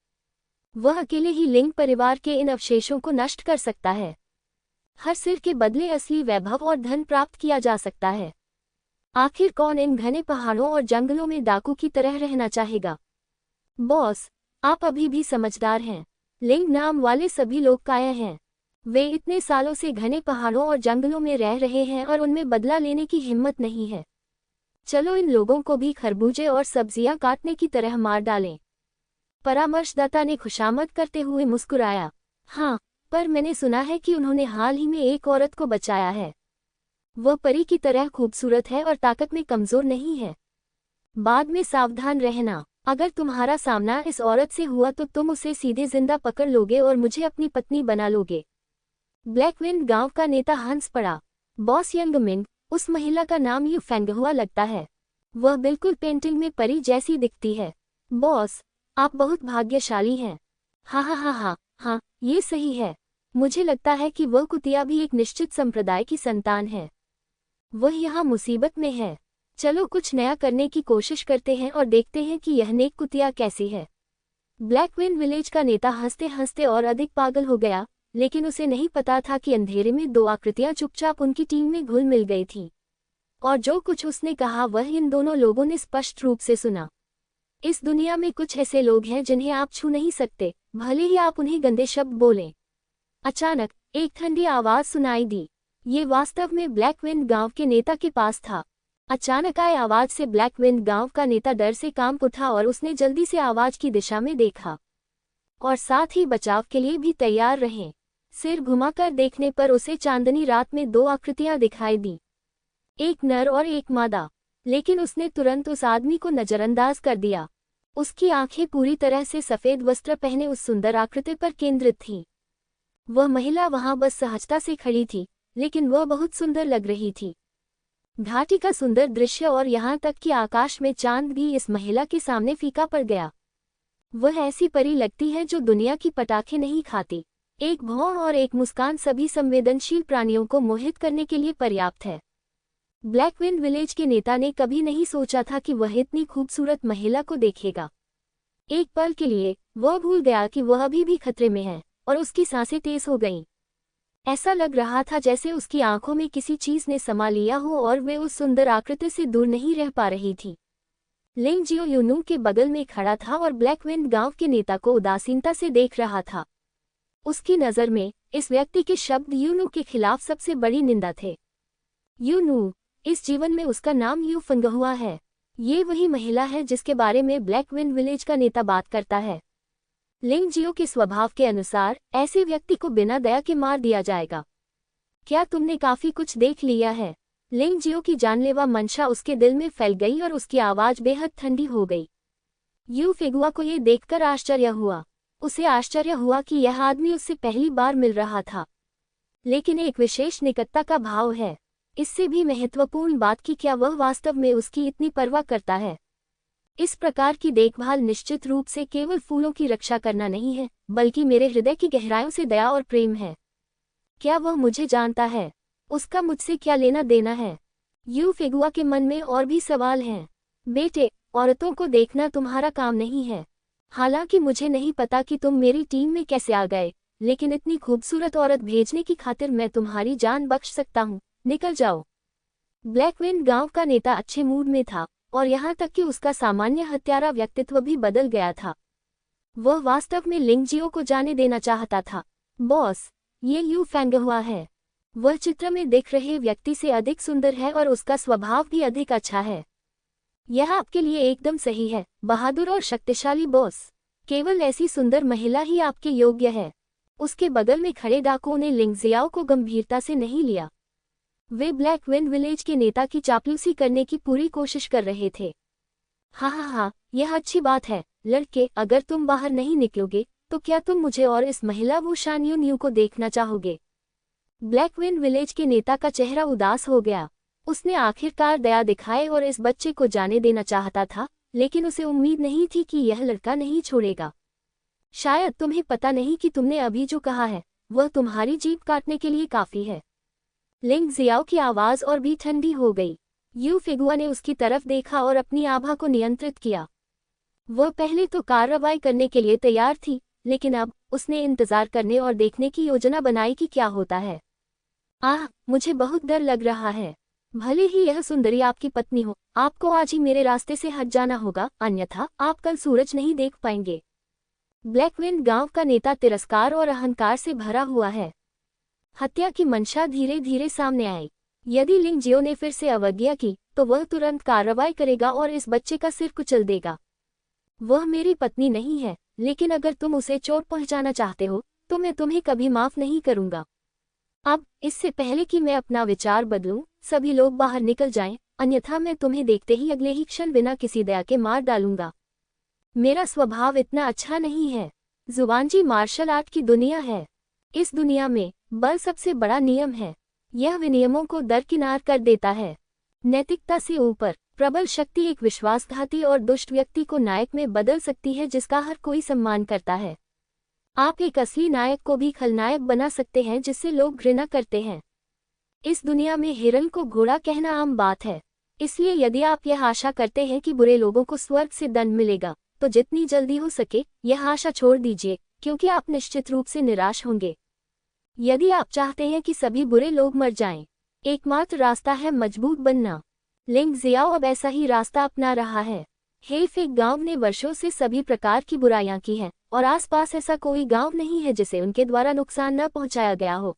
वह अकेले ही लिंग परिवार के इन अवशेषों को नष्ट कर सकता है। हर सिर के बदले असली वैभव और धन प्राप्त किया जा सकता है। आखिर कौन इन घने पहाड़ों और जंगलों में डाकू की तरह रहना चाहेगा? बॉस, आप अभी भी समझदार हैं। लिंग नाम वाले सभी लोग कायर हैं। वे इतने सालों से घने पहाड़ों और जंगलों में रह रहे हैं और उनमें बदला लेने की हिम्मत नहीं है। चलो इन लोगों को भी खरबूजे और सब्जियां काटने की तरह मार डालें। परामर्शदाता ने खुशामद करते हुए मुस्कुराया। हाँ, पर मैंने सुना है कि उन्होंने हाल ही में एक औरत को बचाया है। वह परी की तरह खूबसूरत है और ताकत में कमजोर नहीं है। बाद में सावधान रहना, अगर तुम्हारा सामना इस औरत से हुआ तो तुम उसे सीधे जिंदा पकड़ लोगे और मुझे अपनी पत्नी बना लोगे। ब्लैकविंड गांव का नेता हंस पड़ा। बॉस यंग मिंग, उस महिला का नाम यू फेंग हुआ लगता है। वह बिल्कुल पेंटिंग में परी जैसी दिखती है। बॉस, आप बहुत भाग्यशाली हैं। हाँ हाँ हाँ हाँ हाँ, ये सही है। मुझे लगता है कि वह कुतिया भी एक निश्चित संप्रदाय की संतान है। वह यहाँ मुसीबत में है। चलो कुछ नया करने की कोशिश करते हैं और देखते हैं कि यह नेक कुतिया कैसी है। ब्लैकविंड विलेज का नेता हंसते हंसते और अधिक पागल हो गया, लेकिन उसे नहीं पता था कि अंधेरे में 2 आकृतियां चुपचाप उनकी टीम में घुल मिल गई थीं। और जो कुछ उसने कहा वह इन दोनों लोगों ने स्पष्ट रूप से सुना। इस दुनिया में कुछ ऐसे लोग हैं जिन्हें आप छू नहीं सकते, भले ही आप उन्हें गंदे शब्द बोलें। अचानक एक ठंडी आवाज सुनाई दी। ये वास्तव में ब्लैकविंड गांव के नेता के पास था। अचानक आए आवाज से ब्लैकविंड गांव का नेता डर से कांप उठा और उसने जल्दी से आवाज की दिशा में देखा। और साथ ही बचाव के लिए भी तैयार रहें। सिर घुमाकर देखने पर उसे चांदनी रात में 2 आकृतियां दिखाई दी, एक नर और एक मादा। लेकिन उसने तुरंत उस आदमी को नजरअंदाज कर दिया। उसकी आंखें पूरी तरह से सफेद वस्त्र पहने उस सुंदर आकृति पर केंद्रित थीं। वह महिला वहां बस सहजता से खड़ी थी, लेकिन वह बहुत सुंदर लग रही थी। घाटी का सुंदर दृश्य और यहाँ तक कि आकाश में चांद भी इस महिला के सामने फीका पड़ गया। वह ऐसी परी लगती है जो दुनिया की पटाखे नहीं खाती। एक भौं और एक मुस्कान सभी संवेदनशील प्राणियों को मोहित करने के लिए पर्याप्त है। ब्लैकविंड विलेज के नेता ने कभी नहीं सोचा था कि वह इतनी खूबसूरत महिला को देखेगा। एक पल के लिए वह भूल गया कि वह अभी भी खतरे में है, और उसकी सांसें तेज हो गईं। ऐसा लग रहा था जैसे उसकी आंखों में किसी चीज ने समा लिया हो और वे उस सुंदर आकृति से दूर नहीं रह पा रही थी। लिंग जियो यूनू के बगल में खड़ा था और ब्लैकविंड गांव के नेता को उदासीनता से देख रहा था। उसकी नज़र में इस व्यक्ति के शब्द यूनू के खिलाफ सबसे बड़ी निंदा थे। यूनू, इस जीवन में उसका नाम यू फेंग हुआ है। ये वही महिला है जिसके बारे में ब्लैकविंड विलेज का नेता बात करता है। लिंग जियो के स्वभाव के अनुसार ऐसे व्यक्ति को बिना दया के मार दिया जाएगा। क्या तुमने काफी कुछ देख लिया है? लिंग जियो की जानलेवा मंशा उसके दिल में फैल गई और उसकी आवाज बेहद ठंडी हो गई। यू फेंगुआ को ये देखकर आश्चर्य हुआ। उसे आश्चर्य हुआ कि यह आदमी उससे पहली बार मिल रहा था, लेकिन एक विशेष निकटता का भाव है। इससे भी महत्वपूर्ण बात कि क्या वह वास्तव में उसकी इतनी परवाह करता है। इस प्रकार की देखभाल निश्चित रूप से केवल फूलों की रक्षा करना नहीं है, बल्कि मेरे हृदय की गहराइयों से दया और प्रेम है। क्या वह मुझे जानता है? उसका मुझसे क्या लेना देना है? यू फेंगुआ के मन में और भी सवाल हैं। बेटे, औरतों को देखना तुम्हारा काम नहीं है। हालांकि मुझे नहीं पता कि तुम मेरी टीम में कैसे आ गए, लेकिन इतनी खूबसूरत औरत भेजने की खातिर मैं तुम्हारी जान बख्श सकता हूँ। निकल जाओ। ब्लैकविंड गांव का नेता अच्छे मूड में था और यहाँ तक कि उसका सामान्य हत्यारा व्यक्तित्व भी बदल गया था। वह वास्तव में लिंगजियो को जाने देना चाहता था। बॉस, ये यू फेंगहुआ है। वह चित्र में दिख रहे व्यक्ति से अधिक सुंदर है और उसका स्वभाव भी अधिक अच्छा है। यह आपके लिए एकदम सही है, बहादुर और शक्तिशाली बॉस। केवल ऐसी सुंदर महिला ही आपके योग्य है। उसके बगल में खड़े डाकुओं ने लिंगजियाओ को गंभीरता से नहीं लिया। वे ब्लैकविंड विलेज के नेता की चापलूसी करने की पूरी कोशिश कर रहे थे। हाँ, यह अच्छी बात है लड़के, अगर तुम बाहर नहीं निकलोगे तो क्या तुम मुझे और इस महिला वू शानयुन को देखना चाहोगे? ब्लैकविंड विलेज के नेता का चेहरा उदास हो गया। उसने आखिरकार दया दिखाए और इस बच्चे को जाने देना चाहता था, लेकिन उसे उम्मीद नहीं थी कि यह लड़का नहीं छोड़ेगा। शायद तुम्हें पता नहीं कि तुमने अभी जो कहा है वह तुम्हारी जीभ काटने के लिए काफी है। लिंगजियाओ की आवाज और भी ठंडी हो गई। यू फेगुआ ने उसकी तरफ देखा और अपनी आभा को नियंत्रित किया। वह पहले तो कार्रवाई करने के लिए तैयार थी, लेकिन अब उसने इंतजार करने और देखने की योजना बनाई कि क्या होता है। मुझे बहुत डर लग रहा है। भले ही यह सुंदरी आपकी पत्नी हो, आपको आज ही मेरे रास्ते से हट जाना होगा, अन्यथा आप कल सूरज नहीं देख पाएंगे। ब्लैकविंड गांव का नेता तिरस्कार और अहंकार से भरा हुआ है। हत्या की मंशा धीरे धीरे सामने आई। यदि लिंगजियो ने फिर से अवज्ञा की तो वह तुरंत कार्रवाई करेगा और इस बच्चे का सिर कुचल देगा। वह मेरी पत्नी नहीं है, लेकिन अगर तुम उसे चोट पहुंचाना चाहते हो तो मैं तुम्हें कभी माफ नहीं करूंगा। अब इससे पहले कि मैं अपना विचार बदलूं, सभी लोग बाहर निकल जाएं, अन्यथा मैं तुम्हें देखते ही अगले ही क्षण बिना किसी दया के मार डालूंगा। मेरा स्वभाव इतना अच्छा नहीं है। जुबानजी मार्शल आर्ट की दुनिया है। इस दुनिया में बल सबसे बड़ा नियम है। यह विनियमों को दरकिनार कर देता है। नैतिकता से ऊपर प्रबल शक्ति एक विश्वासघाती और दुष्ट व्यक्ति को नायक में बदल सकती है जिसका हर कोई सम्मान करता है। आप एक असली नायक को भी खलनायक बना सकते हैं जिससे लोग घृणा करते हैं। इस दुनिया में हिरण को घोड़ा कहना आम बात है। इसलिए यदि आप यह आशा करते हैं कि बुरे लोगों को स्वर्ग से दंड मिलेगा तो जितनी जल्दी हो सके यह आशा छोड़ दीजिए, क्योंकि आप निश्चित रूप से निराश होंगे। यदि आप चाहते हैं कि सभी बुरे लोग मर जाएं, एकमात्र रास्ता है मजबूत बनना। लिंगजियाओ अब ऐसा ही रास्ता अपना रहा है। हेफेक गांव ने वर्षों से सभी प्रकार की बुराइयां की हैं और आसपास ऐसा कोई गांव नहीं है जिसे उनके द्वारा नुकसान न पहुंचाया गया हो।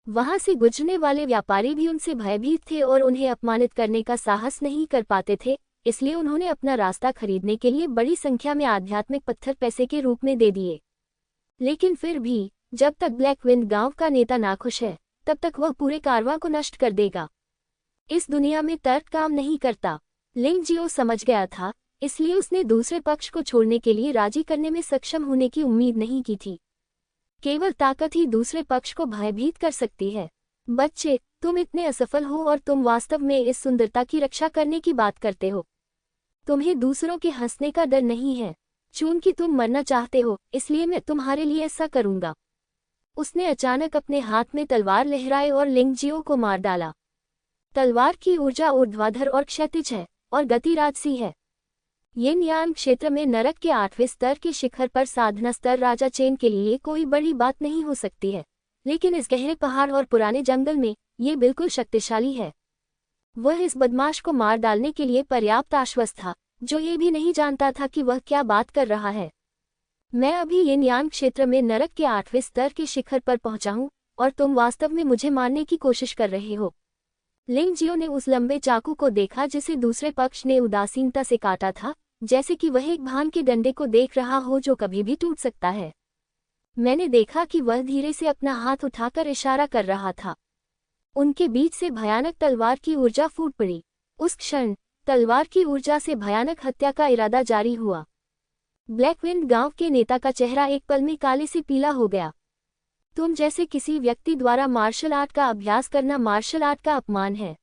वहां से गुजरने वाले व्यापारी भी उनसे भयभीत थे और उन्हें अपमानित करने का साहस नहीं कर पाते थे, इसलिए उन्होंने अपना रास्ता खरीदने के लिए बड़ी संख्या में आध्यात्मिक पत्थर पैसे के रूप में दे दिए। लेकिन फिर भी जब तक ब्लैकविंड गांव का नेता नाखुश है तब तक वह पूरे कारवां को नष्ट कर देगा। इस दुनिया में तर्क काम नहीं करता। लिंगजियो समझ गया था, इसलिए उसने दूसरे पक्ष को छोड़ने के लिए राजी करने में सक्षम होने की उम्मीद नहीं की थी। केवल ताकत ही दूसरे पक्ष को भयभीत कर सकती है। बच्चे, तुम इतने असफल हो और तुम वास्तव में इस सुंदरता की रक्षा करने की बात करते हो। तुम्हें दूसरों के हंसने का डर नहीं है। चूंकि तुम मरना चाहते हो, इसलिए मैं तुम्हारे लिए ऐसा करूंगा। उसने अचानक अपने हाथ में तलवार लहराए और लिंगजियो को मार डाला। तलवार की ऊर्जा ऊर्ध्वाधर और क्षैतिज है और गति राजसी है। यिन यांग क्षेत्र में नरक के 8वें स्तर के शिखर पर साधना स्तर राजा चेन के लिए कोई बड़ी बात नहीं हो सकती है, लेकिन इस गहरे पहाड़ और पुराने जंगल में ये बिल्कुल शक्तिशाली है। वह इस बदमाश को मार डालने के लिए पर्याप्त आश्वस्त था, जो ये भी नहीं जानता था कि वह क्या बात कर रहा है। मैं अभी यिन यांग क्षेत्र में नरक के 8वें स्तर के शिखर पर पहुंचा हूं और तुम वास्तव में मुझे मारने की कोशिश कर रहे हो। लिंगजियो ने उस लंबे चाकू को देखा जिसे दूसरे पक्ष ने उदासीनता से काटा था, जैसे कि वह एक भान के डंडे को देख रहा हो जो कभी भी टूट सकता है। मैंने देखा कि वह धीरे से अपना हाथ उठाकर इशारा कर रहा था। उनके बीच से भयानक तलवार की ऊर्जा फूट पड़ी। उस क्षण तलवार की ऊर्जा से भयानक हत्या का इरादा जारी हुआ। ब्लैकविंड गांव के नेता का चेहरा एक पल में काले से पीला हो गया। तुम जैसे किसी व्यक्ति द्वारा मार्शल आर्ट का अभ्यास करना मार्शल आर्ट का अपमान है।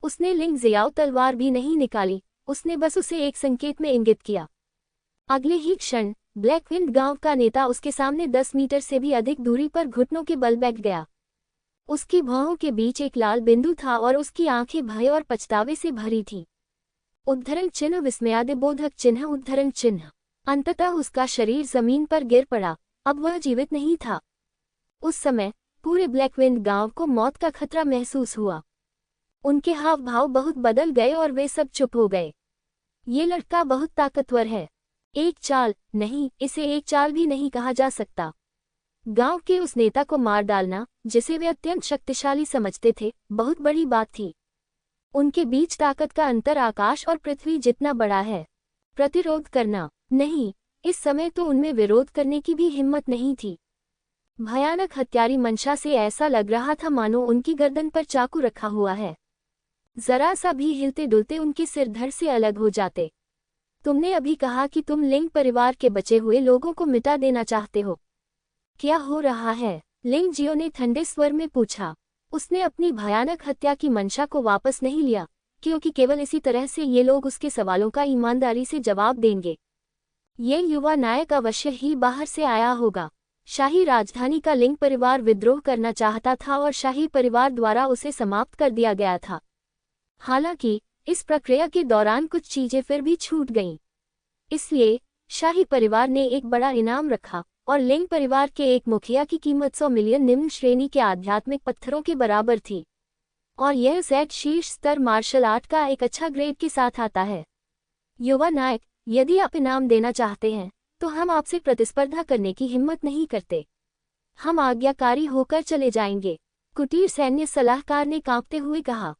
उसने लिंगजियाओ तलवार भी नहीं निकाली, उसने बस उसे एक संकेत में इंगित किया। अगले ही क्षण ब्लैकविंड गांव का नेता उसके सामने 10 मीटर से भी अधिक दूरी पर घुटनों के बल बैठ गया। उसकी भौहों के बीच एक लाल बिंदु था और उसकी आंखें भय और पछतावे से भरी थीं। उद्धरण चिन्ह, विस्मयादिबोधक चिन्ह, उद्धरण चिन्ह। अंततः उसका शरीर जमीन पर गिर पड़ा। अब वह जीवित नहीं था। उस समय पूरे ब्लैकविंड गांव को मौत का खतरा महसूस हुआ। उनके हाव भाव बहुत बदल गए और वे सब चुप हो गए। ये लड़का बहुत ताकतवर है। एक चाल नहीं, इसे एक चाल भी नहीं कहा जा सकता। गांव के उस नेता को मार डालना, जिसे वे अत्यंत शक्तिशाली समझते थे, बहुत बड़ी बात थी। उनके बीच ताकत का अंतर आकाश और पृथ्वी जितना बड़ा है। प्रतिरोध करना नहीं, इस समय तो उनमें विरोध करने की भी हिम्मत नहीं थी। भयानक हत्यारी मंशा से ऐसा लग रहा था मानो उनकी गर्दन पर चाकू रखा हुआ है। जरा सा भी हिलते डुलते उनके सिर धड़ से अलग हो जाते। तुमने अभी कहा कि तुम लिंग परिवार के बचे हुए लोगों को मिटा देना चाहते हो। क्या हो रहा है? लिंग जियो ने ठंडे स्वर में पूछा। उसने अपनी भयानक हत्या की मंशा को वापस नहीं लिया, क्योंकि केवल इसी तरह से ये लोग उसके सवालों का ईमानदारी से जवाब देंगे। ये युवा नायक अवश्य ही बाहर से आया होगा। शाही राजधानी का लिंग परिवार विद्रोह करना चाहता था और शाही परिवार द्वारा उसे समाप्त कर दिया गया था। हालांकि इस प्रक्रिया के दौरान कुछ चीजें फिर भी छूट गईं। इसलिए शाही परिवार ने एक बड़ा इनाम रखा और लिंग परिवार के एक मुखिया की कीमत 100 मिलियन निम्न श्रेणी के आध्यात्मिक पत्थरों के बराबर थी। और यह सेट शीर्ष स्तर मार्शल आर्ट का एक अच्छा ग्रेड के साथ आता है। युवा नायक, यदि आप इनाम देना चाहते हैं तो हम आपसे प्रतिस्पर्धा करने की हिम्मत नहीं करते। हम आज्ञाकारी होकर चले जाएंगे, कुटीर सैन्य सलाहकार ने कांपते हुए कहा।